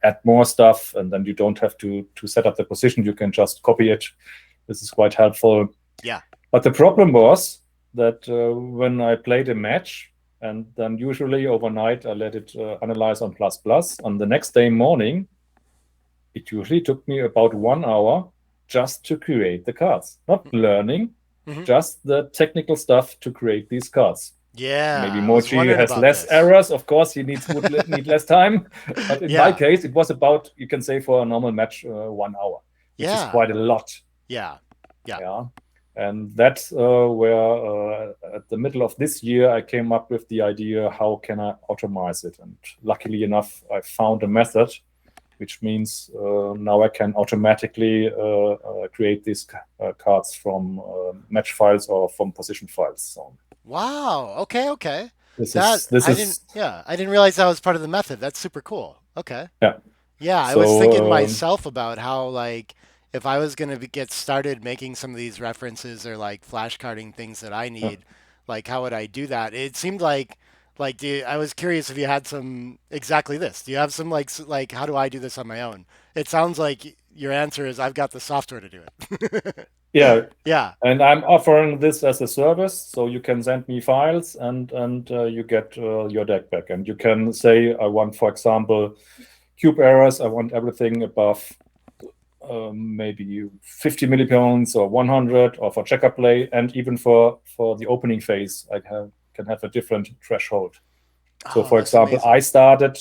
add more stuff, and then you don't have to set up the position. You can just copy it. This is quite helpful. Yeah. But the problem was that when I played a match and then usually overnight I let it analyze on plus plus. On the next day morning, it usually took me about 1 hour just to create the cards, not learning, Hmm. just the technical stuff to create these cards. Maybe Yeah, I was Mochi wondering has about less this. errors. Of course, he would need less time. But in my Yeah, case, it was about, you can say, for a normal match, 1 hour, which is yeah, quite a lot. yeah, yeah. Yeah. And that's where, at the middle of this year, I came up with the idea, how can I automate it? And luckily enough, I found a method, which means now I can automatically create these cards from match files or from position files. So Wow. Okay, okay. this That is this I didn't. is Yeah, I didn't realize that was part of the method. That's super cool. Okay. yeah. Yeah, I was thinking So myself about how like if I was gonna get started making some of these references or like flashcarding things that I uh, need, like how would I do that? It seemed like I was curious if you had some exactly this. Do you have some like how do I do this on my own? It sounds like your answer is I've got the software to do it. yeah, Yeah. and I'm offering this as a service, so you can send me files and you get your deck back, and you can say I want, for example, cube errors. I want everything above maybe 50 millipounds or 100, or for checker play, and even for the opening phase, can have a different threshold. So, Oh, for that's example, I amazing. started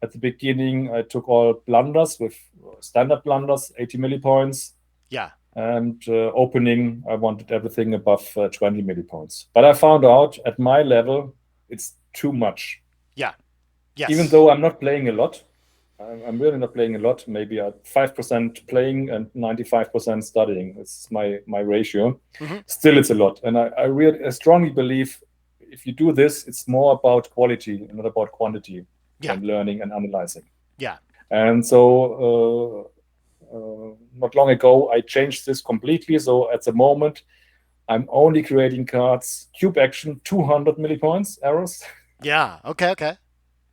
at the beginning. I took all blunders with standard blunders, 80 millipoints, Yeah. and opening, I wanted everything above 20 millipoints. But I found out at my level, it's too much. Yeah. Even Yes. though I'm not playing a lot, I'm really not playing a lot. Maybe at 5% playing and 95% studying. It's my ratio. Hmm. Still, it's a lot, and I strongly believe if you do this, it's more about quality and not about quantity Yeah. when learning and analyzing. Yeah. And so, not long ago, I changed this completely. So at the moment, I'm only creating cards cube action 200 millipoints errors, Yeah. Okay, okay.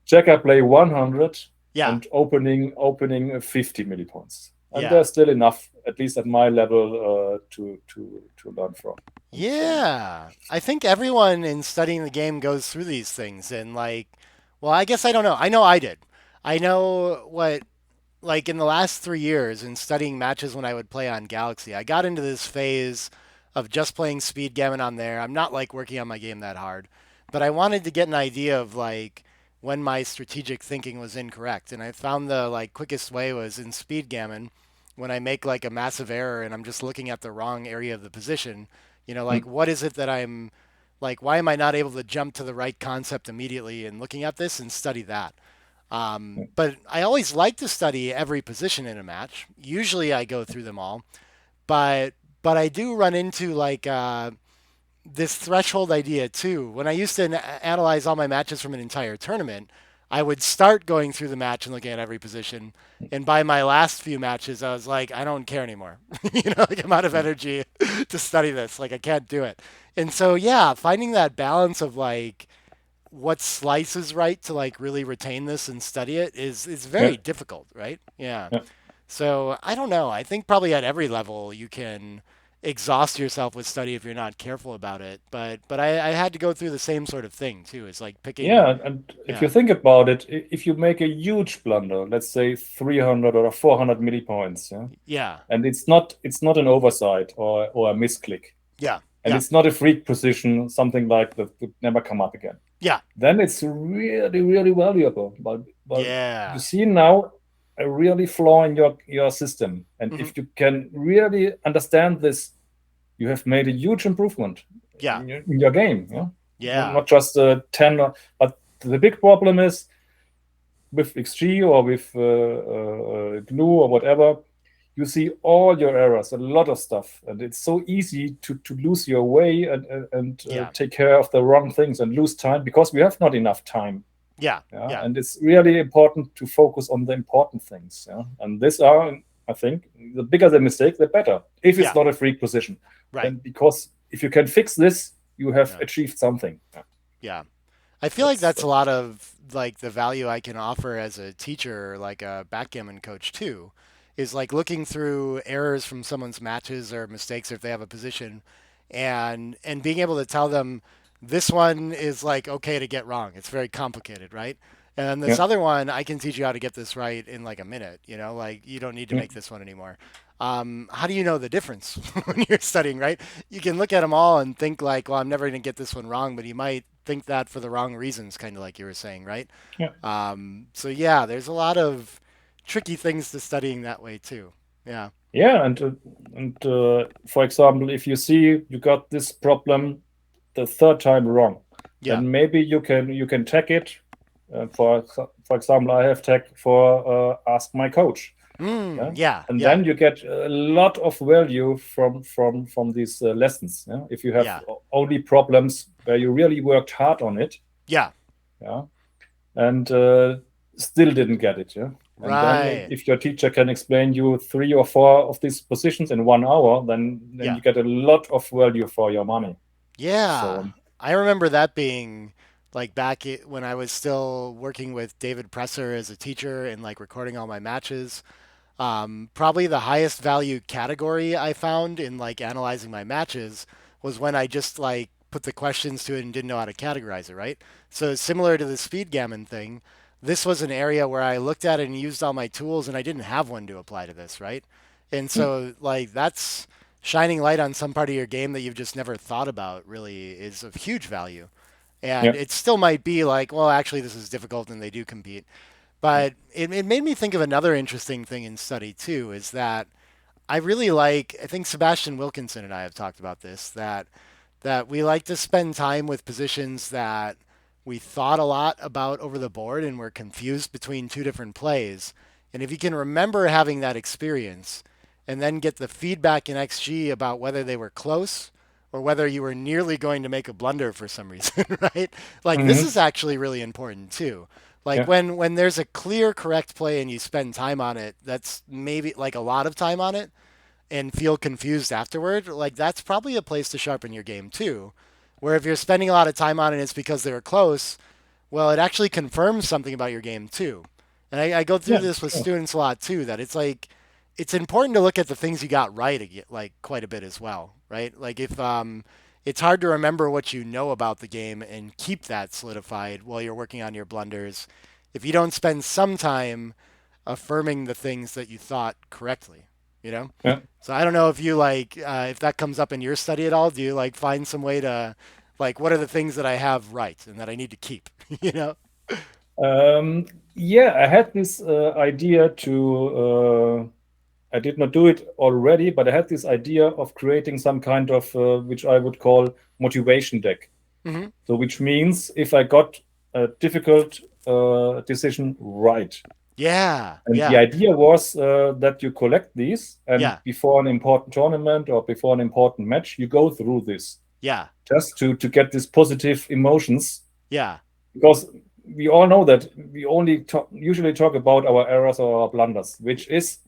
checker play 100, Yeah. and opening 50 millipoints. And Yeah. there's still enough, at least at my level, to learn from. And Yeah, I think everyone in studying the game goes through these things and like, well, I guess I don't know. I know I did. I know what like in the last 3 years in studying matches when I would play on Galaxy, I got into this phase of just playing speed gammon on there. I'm not like working on my game that hard, but I wanted to get an idea of like when my strategic thinking was incorrect. And I found the like quickest way was in speed gammon when I make like a massive error and I'm just looking at the wrong area of the position, like what is it that I'm like, why am I not able to jump to the right concept immediately and looking at this and study that? But I always like to study every position in a match. Usually I go through them all, but I do run into like this threshold idea too. When I used to analyze all my matches from an entire tournament, I would start going through the match and looking at every position. And by my last few matches, I was like, I don't care anymore. Like I'm out of energy to study this. Like I can't do it. And so, yeah, finding that balance of like what slice is right to like really retain this and study it is yeah, very difficult, right? Yeah. yeah. So I don't know. I think probably at every level you can exhaust yourself with study if you're not careful about it. But I had to go through the same sort of thing too. It's like picking, Yeah, and if you yeah, think about it, if you make a huge blunder, let's say 300 or 400 millipoints, yeah, yeah, and it's not an oversight or a misclick, yeah, and yeah, it's not a freak position, something like that would never come up again, yeah, then it's really, really valuable. But you yeah, see now a really flaw in your system, and hmm, if you can really understand this, you have made a huge improvement yeah, in your game. Yeah, yeah, not just 10, but the big problem is with XG or with GNU or whatever, you see all your errors, a lot of stuff, and it's so easy to lose your way and yeah, take care of the wrong things and lose time because we have not enough time. yeah, Yeah, yeah, and it's really important to focus on the important things. Yeah, and these are, I think, the bigger the mistake, the better. If it's yeah, not a freak position, right, then because if you can fix this, you have yeah, achieved something. Yeah, yeah. I feel like that's that's a lot of like the value I can offer as a teacher, like a backgammon coach too, is like looking through errors from someone's matches or mistakes if they have a position and being able to tell them This one is like okay to get wrong. It's very complicated, right? And then this Yeah, other one, I can teach you how to get this right in like a minute. Like you don't need to yeah, make this one anymore. How do you know the difference when you're studying, right? You can look at them all and think like, well, I'm never going to get this one wrong, but you might think that for the wrong reasons, kind of like you were saying, right? yeah. So yeah, there's a lot of tricky things to studying that way too. Yeah, Yeah, and for example, if you see you got this problem the third time wrong, yeah, then maybe you can tag it. For example, I have tagged for ask my coach. Yeah, yeah, and yeah, then you get a lot of value from these lessons. Yeah, if you have yeah, only problems where you really worked hard on it. yeah. Yeah, and still didn't get it. Yeah. And then Right. if your teacher can explain you three or four of these positions in 1 hour, then Yeah. you get a lot of value for your money. Yeah. So I remember that being like when I was still working with David Presser as a teacher and like recording all my matches. Probably the highest value category I found in like analyzing my matches was when I just like put the questions to it and didn't know how to categorize it, right? So similar to the speed gammon thing, this was an area where I looked at it and used all my tools and I didn't have one to apply to this, right? And yeah, so like that's shining light on some part of your game that you've just never thought about really is of huge value. And yeah, it still might be like, well, actually, this is difficult and they do compete. yeah. But it made me think of another interesting thing in study too, is that I really like, I think Sebastian Wilkinson and I have talked about this, that we like to spend time with positions that we thought a lot about over the board and we're confused between two different plays. And if you can remember having that experience and then get the feedback in XG about whether they were close or whether you were nearly going to make a blunder for some reason, right? Like this Hmm. is actually really important too. Like Yeah, when there's a clear correct play and you spend time on it, that's maybe like a lot of time on it and feel confused afterward, like that's probably a place to sharpen your game too. Where if you're spending a lot of time on it, it's because they were close. Well, it actually confirms something about your game too. And I go through yeah, this with sure. students a lot too. That it's like it's important to look at the things you got right, like quite a bit as well, right? Like if it's hard to remember what you know about the game and keep that solidified while you're working on your blunders if you don't spend some time affirming the things that you thought correctly, you know? Yeah. So I don't know if you like if that comes up in your study at all. Do you like find some way to like what are the things that I have right and that I need to keep? you know? Um, yeah, I had this idea I did not do it already, but I had this idea of creating some kind of, which I would call motivation deck. Hmm. So, which means if I got a difficult decision right, Yeah, and the yeah, idea was that you collect these, and yeah, before an important tournament or before an important match, you go through this yeah, just to get these positive emotions. yeah, Because we all know that we usually talk about our errors or our blunders, which is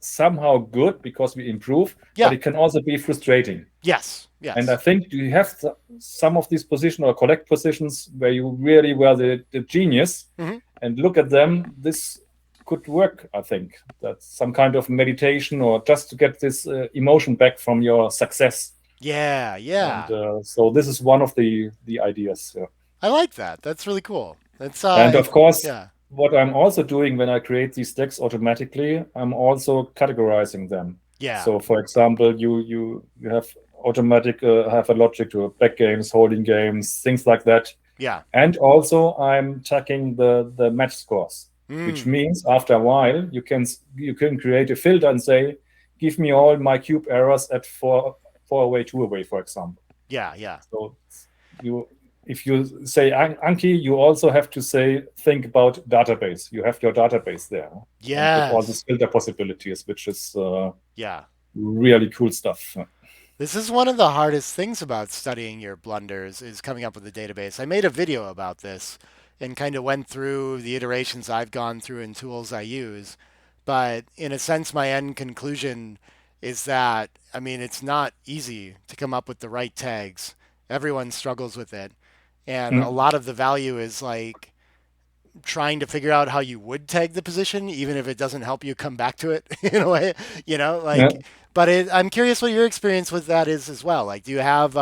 somehow good because we improve, but yeah. it can also be frustrating. Yes, And I yes. think you have some of these positions or collect positions where you really were the genius Hmm. and look at them. This could work, I think. That's some kind of meditation or just to get this emotion back from your success. Yeah, And yeah. so this is one of the ideas. Yeah. I like that. That's really cool. That's And of course, yeah, what I'm also doing when I create these decks automatically, I'm also categorizing them. yeah, So, for example, you have automatic have a logic to back games, holding games, things like that. yeah. And also, I'm tracking the match scores, which Mm, means after a while you can create a filter and say, give me all my cube errors at four away, two away, for example. yeah, yeah. So you, if you say Anki, you also have to say think about database. You have your database there, and with all Yes. these filter possibilities, which is Yeah. really cool stuff. This is one of the hardest things about studying your blunders is coming up with a database. I made a video about this and kind of went through the iterations I've gone through and tools I use. But in a sense, my end conclusion is that, I mean, it's not easy to come up with the right tags. Everyone struggles with it. And a Mm, lot of the value is like trying to figure out how you would tag the position, even if it doesn't help you come back to it in a way, yeah. like, but I'm curious what your experience with that is as well. Like, do you have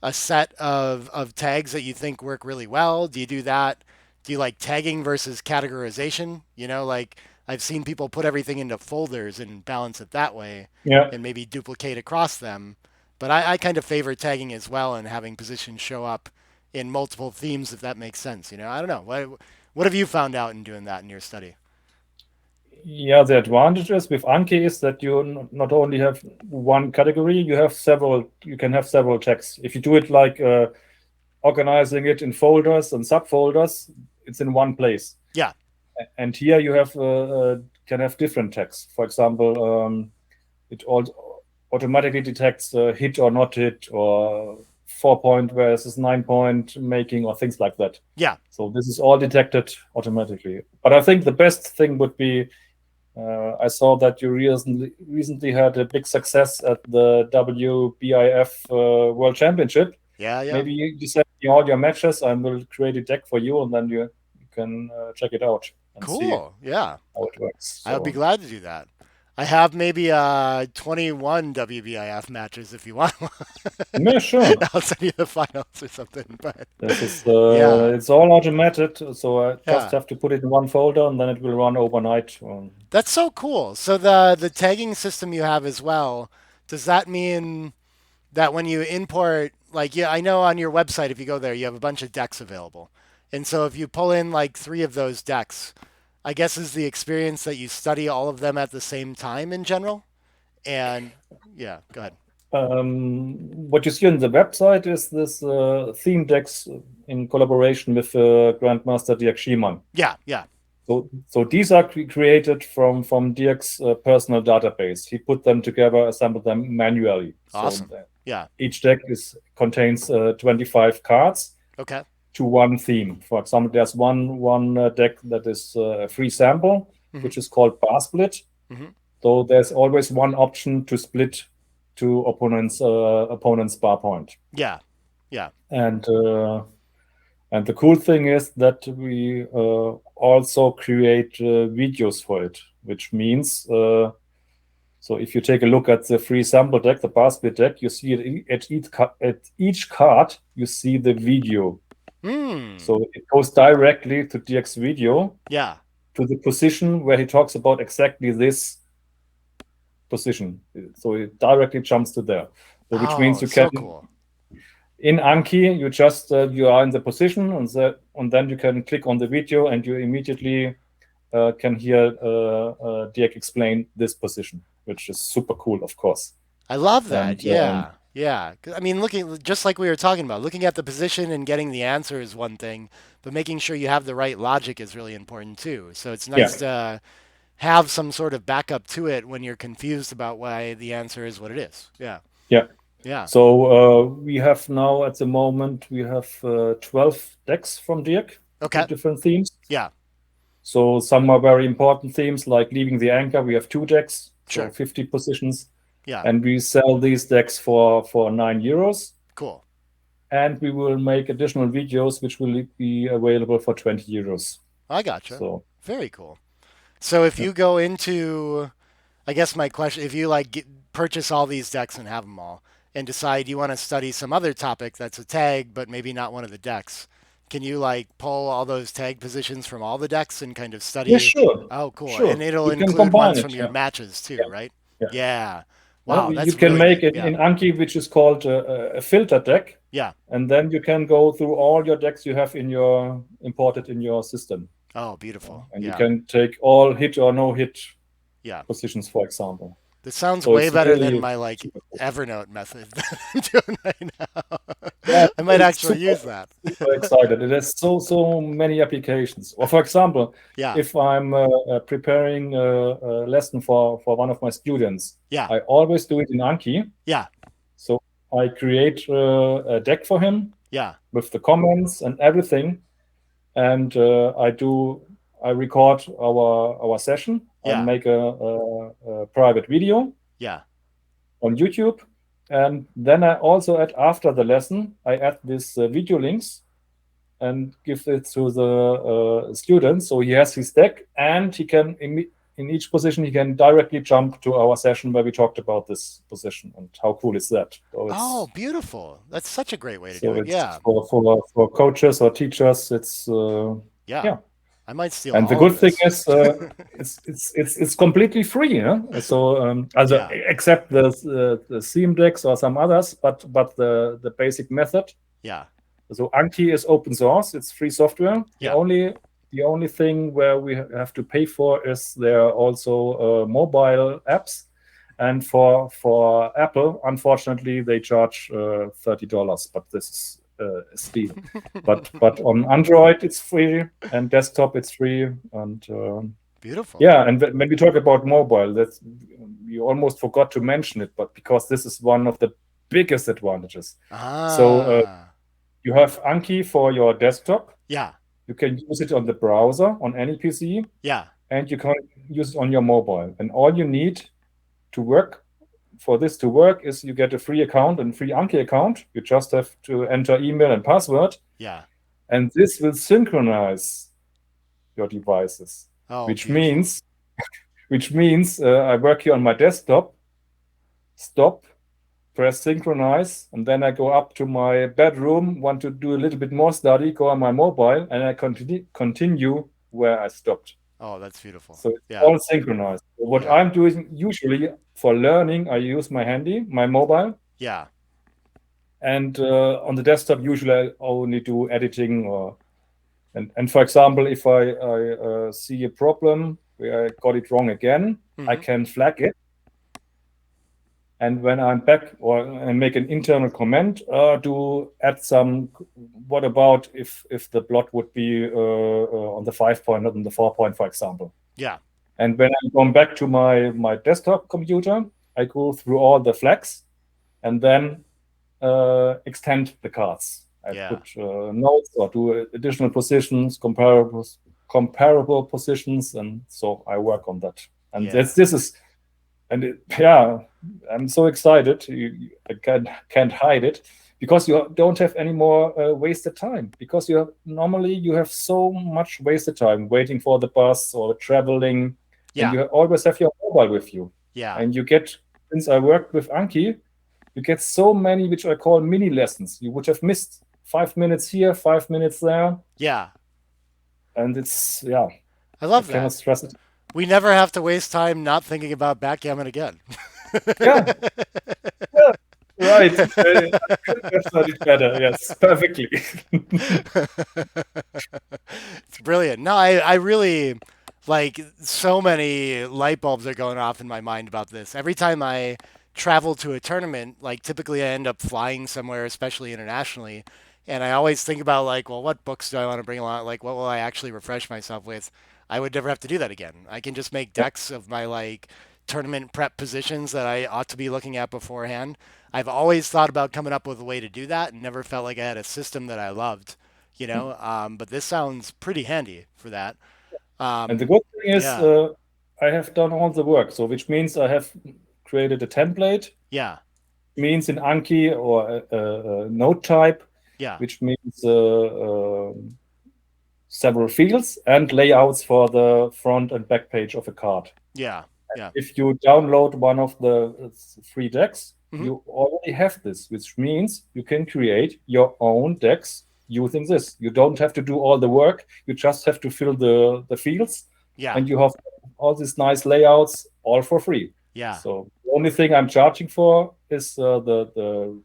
a set of tags that you think work really well? Do you do that? Do you like tagging versus categorization? Like I've seen people put everything into folders and balance it that way Yeah. and maybe duplicate across them. But I kind of favor tagging as well and having positions show up in multiple themes if that makes sense. I don't know. What have you found out in doing that in your study? Yeah, the advantages with Anki is that you not only have one category, you can have several tags. If you do it like organizing it in folders and subfolders, it's in one place. Yeah. And here you have can have different tags. For example, it automatically detects hit or not hit, or 4 point versus 9 point making, or things like that. Yeah. So this is all detected automatically. But I think the best thing would be, I saw that you recently had a big success at the WBIF World Championship. Yeah. Yeah. Maybe you send me all your matches. I will create a deck for you, and then you can check it out and see Cool. Yeah. how it works. I would be So glad to do that. I have maybe 21 WBIF matches if you want. yeah, sure. I'll send you the finals or something. But This is yeah, it's all automated, so I just yeah, have to put it in one folder, and then it will run overnight. that's so cool. So the tagging system you have as well, does that mean that when you import, like, yeah, I know on your website if you go there, you have a bunch of decks available, and so if you pull in like three of those decks, I guess is the experience that you study all of them at the same time in general. And yeah, go ahead. What you see on the website is this theme decks in collaboration with Grandmaster Dirk Schiemann. Yeah, yeah, So these are created from Dirk's personal database. He put them together, assembled them manually. So awesome. Yeah, each deck contains 25 cards okay. to one theme. For example, there's one deck that is a free sample, Hmm. which is called bar split. Hmm. So there's always one option to split to opponent's bar point. Yeah, yeah. And the cool thing is that we also create videos for it, which means so if you take a look at the free sample deck, the bar split deck, you see it at each card, you see the video. Hmm. So it goes directly to DX video Yeah. to the position where he talks about exactly this position. So it directly jumps to there. So which means Oh, you can so cool. in Anki you just you are in the position, and then you can click on the video and you immediately can hear Dirk explain this position, which is super cool, of course. I love that. And Yeah. Yeah. 'Cause, I mean, looking just like we were talking about, looking at the position and getting the answer is one thing, but making sure you have the right logic is really important too. So it's yeah, nice to have some sort of backup to it when you're confused about why the answer is what it is. Yeah. yeah. Yeah. So we have now at the moment we have 12 decks from Dirk Okay. with different themes. Yeah. So some are very important themes like leaving the anchor. We have two decks, so Sure. 50 positions, Yeah. and we sell these decks for €9. Cool. And we will make additional videos which will be available for €20. I gotcha. So Very cool. So if yeah, you go into, I guess my question, if you like purchase all these decks and have them all and decide you want to study some other topic that's a tag, but maybe not one of the decks, can you like pull all those tag positions from all the decks and kind of yeah, study? sure, Oh, cool. And sure. it'll We can include combine ones it. from your Yeah, matches too, yeah, right? yeah. Yeah. No, Wow, you that's can really make neat. it Yeah. in Anki, which is called a filter deck, Yeah. and then you can go through all your decks you have in your imported in your system, Oh, beautiful. and you Yeah. can take all hit or no hit Yeah. positions, for example. This sounds So way it's better than really my like super cool. Evernote method that I'm doing right Yeah, now. I might it's actually super, use that. super excited. It has so many applications. Or for example, Yeah. if I'm preparing a lesson for one of my students, Yeah. I always do it in Anki. Yeah. So I create a deck for him Yeah. with the comments and everything, and I record our session. I Yeah. make a private video Yeah. on YouTube, and then I also add after the lesson I add these video links and give it to the student, so he has his deck and he can in each position, he can directly jump to our session where we talked about this position. And how cool is that? Oh, beautiful. That's such a great way to do So it. it's Yeah. for coaches or teachers. It's Yeah. yeah. I might steal And the all of good thing this. is, it's completely free. Yeah? So also Yeah. except the theme decks or some others, but the basic method. Yeah. So Anki is open source. It's free software. Yeah. The only thing where we have to pay for is there are also mobile apps, and for Apple, unfortunately, they charge $30. But this is a steal. But on Android, it's free, and desktop, it's free, and Beautiful. yeah. And when we talk about mobile, that's you almost forgot to mention it, but because this is one of the biggest advantages. So Ah. you have Anki for your desktop. Yeah. You can use it on the browser on any PC, Yeah. and you can use it on your mobile. And all you need to work for this to work is you get a free account and free Anki account. You just have to enter email and password, Yeah. and this will synchronize your devices, Oh, which beautiful. means I work here on my desktop, stop, press synchronize, and then I go up to my bedroom, want to do a little bit more study, go on my mobile, and I continue where I stopped. Oh, that's beautiful. So it's Yeah. all synchronized. What Yeah. I'm doing usually for learning, I use my handy, my mobile, Yeah. and on the desktop, usually I only do editing or and for example, if I see a problem where I got it wrong again, I Hmm. can flag it. And when I'm back or I make an internal comment, to add some, what about if the plot would be on the 5 point, not on the 4 point, for example. Yeah. And when I'm going back to my desktop computer, I go through all the flags and then extend the cards. I Yeah. put notes or do additional positions, comparable positions, and so I work on that. And Yeah. this is and yeah, I'm so excited. I can't hide it because you don't have any more wasted time. Because normally you have so much wasted time waiting for the bus or traveling, and Yeah. you always have your mobile with you. Yeah. And you get, since I worked with Anki, you get so many which I call mini lessons. You would have missed 5 minutes here, 5 minutes there, Yeah. and it's yeah, I I love cannot that. stress it. We never have to waste time not thinking about backgammon again. Yeah, yeah, right. I couldn't have said it better. Yes, perfectly. It's brilliant. No, I really like so many light bulbs are going off in my mind about this. Every time I travel to a tournament, like typically I end up flying somewhere, especially internationally, and I always think about like, well, what books do I want to bring along? Like, what will I actually refresh myself with? I would never have to do that again. I can just make Yeah. decks of my like tournament prep positions that I ought to be looking at beforehand. I've always thought about coming up with a way to do that and never felt like I had a system that I loved, you know. But this sounds pretty handy for that. And the good thing is, Yeah, I have done all the work. So, which means I have created a template, yeah, means in Anki or a node type, yeah, which means several fields and layouts for the front and back page of a card. yeah, yeah. If you download one of the free decks, Hmm. you already have this, which means you can create your own decks using this. You don't have to do all the work. You just have to fill the fields, Yeah, and you have all these nice layouts all for free. yeah, So the only thing I'm charging for is the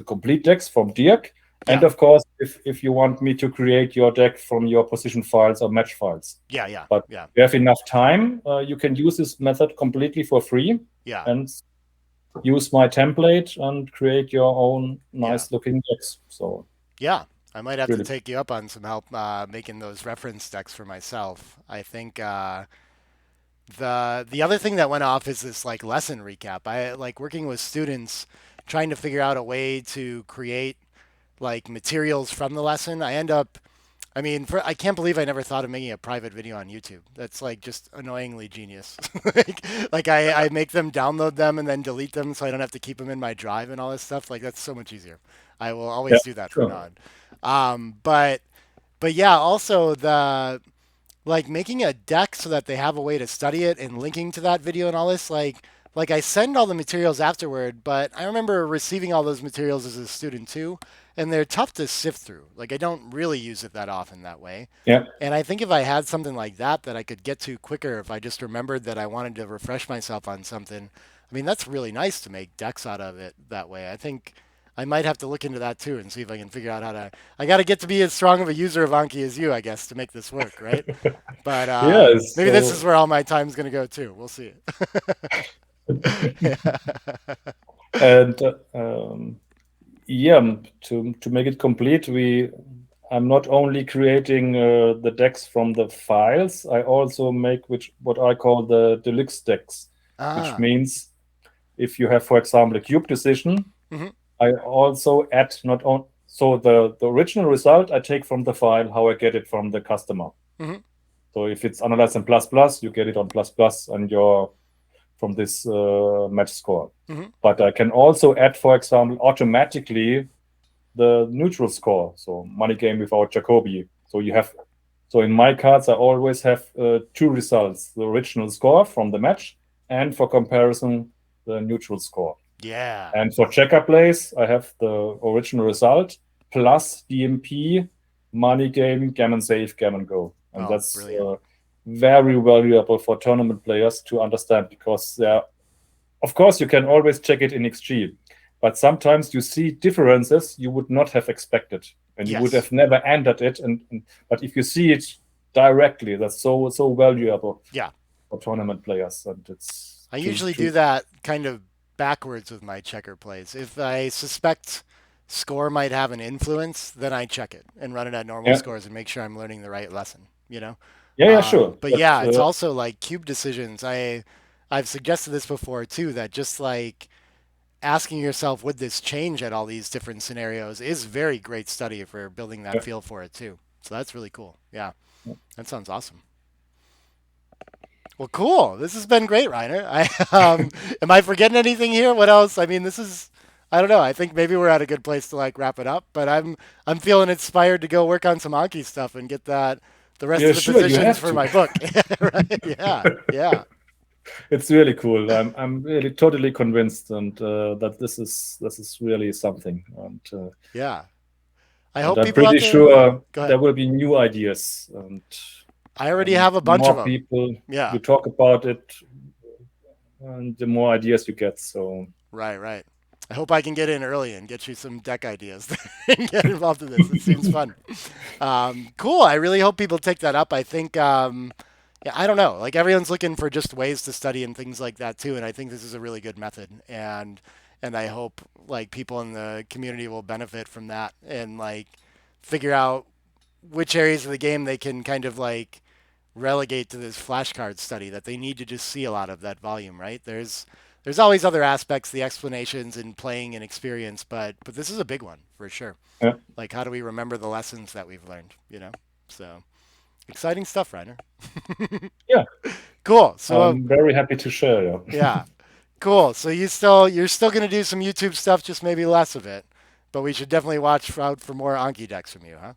complete decks from Dirk. And yeah, of course, if you want me to create your deck from your position files or match files. yeah, yeah, But yeah, if you have enough time, you can use this method completely for free yeah, and use my template and create your own yeah, nice looking decks. So yeah. I might have to really, take you up on some help making those reference decks for myself. I think the other thing that went off is this like lesson recap. I like working with students trying to figure out a way to create like materials from the lesson. I end up I mean, I can't believe I never thought of making a private video on YouTube. That's like just annoyingly genius. like I make them download them and then delete them so I don't have to keep them in my drive and all this stuff. Like that's so much easier. I will yeah, always do that from sure. now on. But yeah, also like making a deck so that they have a way to study it and linking to that video and all this, like I send all the materials afterward, but I remember receiving all those materials as a student too, and they're tough to sift through. Like I don't really use it that often that way. Yeah. And I think if I had something like that I could get to quicker if I just remembered that I wanted to refresh myself on something. I mean, that's really nice to make decks out of it that way. I think I might have to look into that too and see if I can figure out how to. I got to get to be as strong of a user of Anki as you, I guess, to make this work, right? But Yeah. maybe this is So where all my time's going to go too. We'll see. Yeah. and yeah, to make it complete, I'm not only creating the decks from the files. I also make what I call the deluxe decks, which Ah. means if you have, for example, a cube decision, Hmm. I also add not on so the original result I take from the file, how I get it from the customer. Hmm. So if it's analyzed in plus plus, you get it on plus plus and your from this match score. Hmm. But I can also add, for example, automatically the neutral score. So money game without Jacobi. So in my cards, I always have two results: the original score from the match, and for comparison, the neutral score. Yeah. And for checker plays, I have the original result plus DMP, money game, gammon save, gammon go. And Oh, that's brilliant. very valuable for tournament players to understand because of course, you can always check it in XG, but sometimes you see differences you would not have expected and you would Yes. have never entered it. But if you see it directly, that's so valuable Yeah. for tournament players. And it's I to usually do to that kind of backwards with my checker plays. If I suspect score might have an influence, then I check it and run it at normal yeah scores and make sure I'm learning the right lesson, you know? yeah sure. But But yeah, it's also like cube decisions. I've suggested this before too, that just like asking yourself, would this change at all these different scenarios is very great study for building that yeah, feel for it too. So that's really cool. Yeah, that sounds awesome. Well, cool. This has been great, Reiner. Am I forgetting anything here? What else? I mean, this is, I don't know. I think maybe we're at a good place to like wrap it up. But I'm feeling inspired to go work on some Anki stuff and get that the rest yeah, of the sure, you positions have for to. my book. Right? Yeah, yeah, It's really cool. I'm really totally convinced, and that this is really something, yeah. I and hope I'm people out pretty there. sure Go there ahead. will be new ideas, I already and have a the bunch of more them. people Yeah. you talk about it, and the more ideas you get. So Right, right. I hope I can get in early and get you some deck ideas and get involved in this. It seems fun. Cool. I really hope people take that up. I think, yeah, I don't know. Like everyone's looking for just ways to study and things like that too. And I think this is a really good method. And I hope like people in the community will benefit from that and like figure out which areas of the game they can kind of like relegate to this flashcard study that they need to just see a lot of that volume, right? There's always other aspects, the explanations and playing and experience, but this is a big one for sure. yeah, Like how do we remember the lessons that we've learned, you know? So exciting stuff, Reiner. yeah, Cool. So I'm very happy to share. Yeah, yeah, cool. So you're still gonna do some YouTube stuff, just maybe less of it. But we should definitely watch out for more Anki decks from you, huh?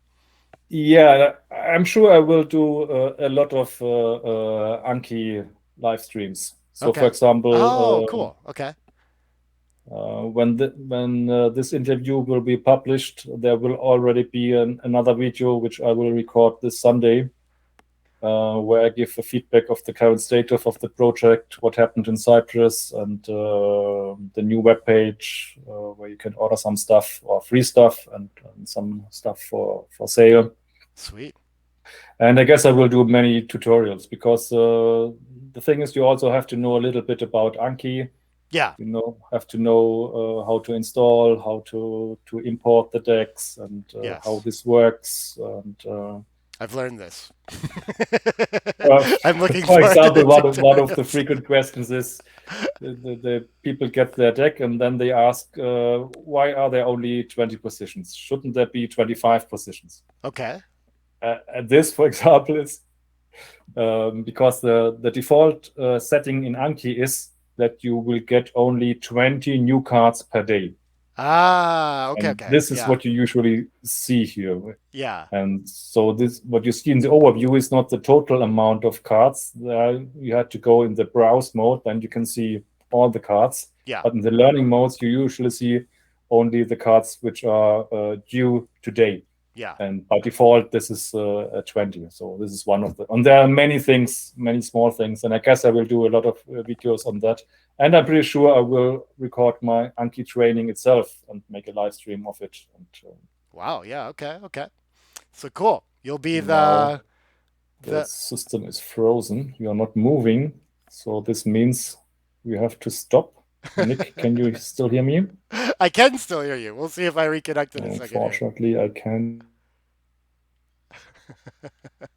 yeah. I'm sure I will do a lot of Anki live streams. So, for Okay. Oh, example, cool. Okay. when this interview will be published, there will already be another video which I will record this Sunday, where I give a feedback of the current status of the project, what happened in Cyprus, and the new webpage where you can order some stuff or free stuff and some stuff for sale. Sweet. And I guess I will do many tutorials because the thing is, you also have to know a little bit about Anki. Yeah. Have to know how to install, how to import the decks, and how Yes. this works. And I've learned this. uh, I'm looking for forward to the example, one of the tutorials. frequent questions is the people get their deck and then they ask, why are there only 20 positions? Shouldn't there be 25 positions? Okay. And this, for example, is because the default setting in Anki is that you will get only 20 new cards per day. Ah, okay, And okay. this is Yeah. what you usually see here. Yeah. And so this, what you see in the overview is not the total amount of cards. You had to go in the browse mode, then you can see all the cards. Yeah. But in the learning modes, you usually see only the cards which are due today. Yeah. And by default, this is a 20. So this is one of the, and there are many things, many small things. And I guess I will do a lot of videos on that. And I'm pretty sure I will record my Anki training itself and make a live stream of it. And Wow. Yeah. Okay. Okay. So cool. You'll be now the the system is frozen. You are not moving. So this means we have to stop. Nick, can you still hear me? I can still hear you. We'll see if I reconnect in a second here. Unfortunately, I can't hear you.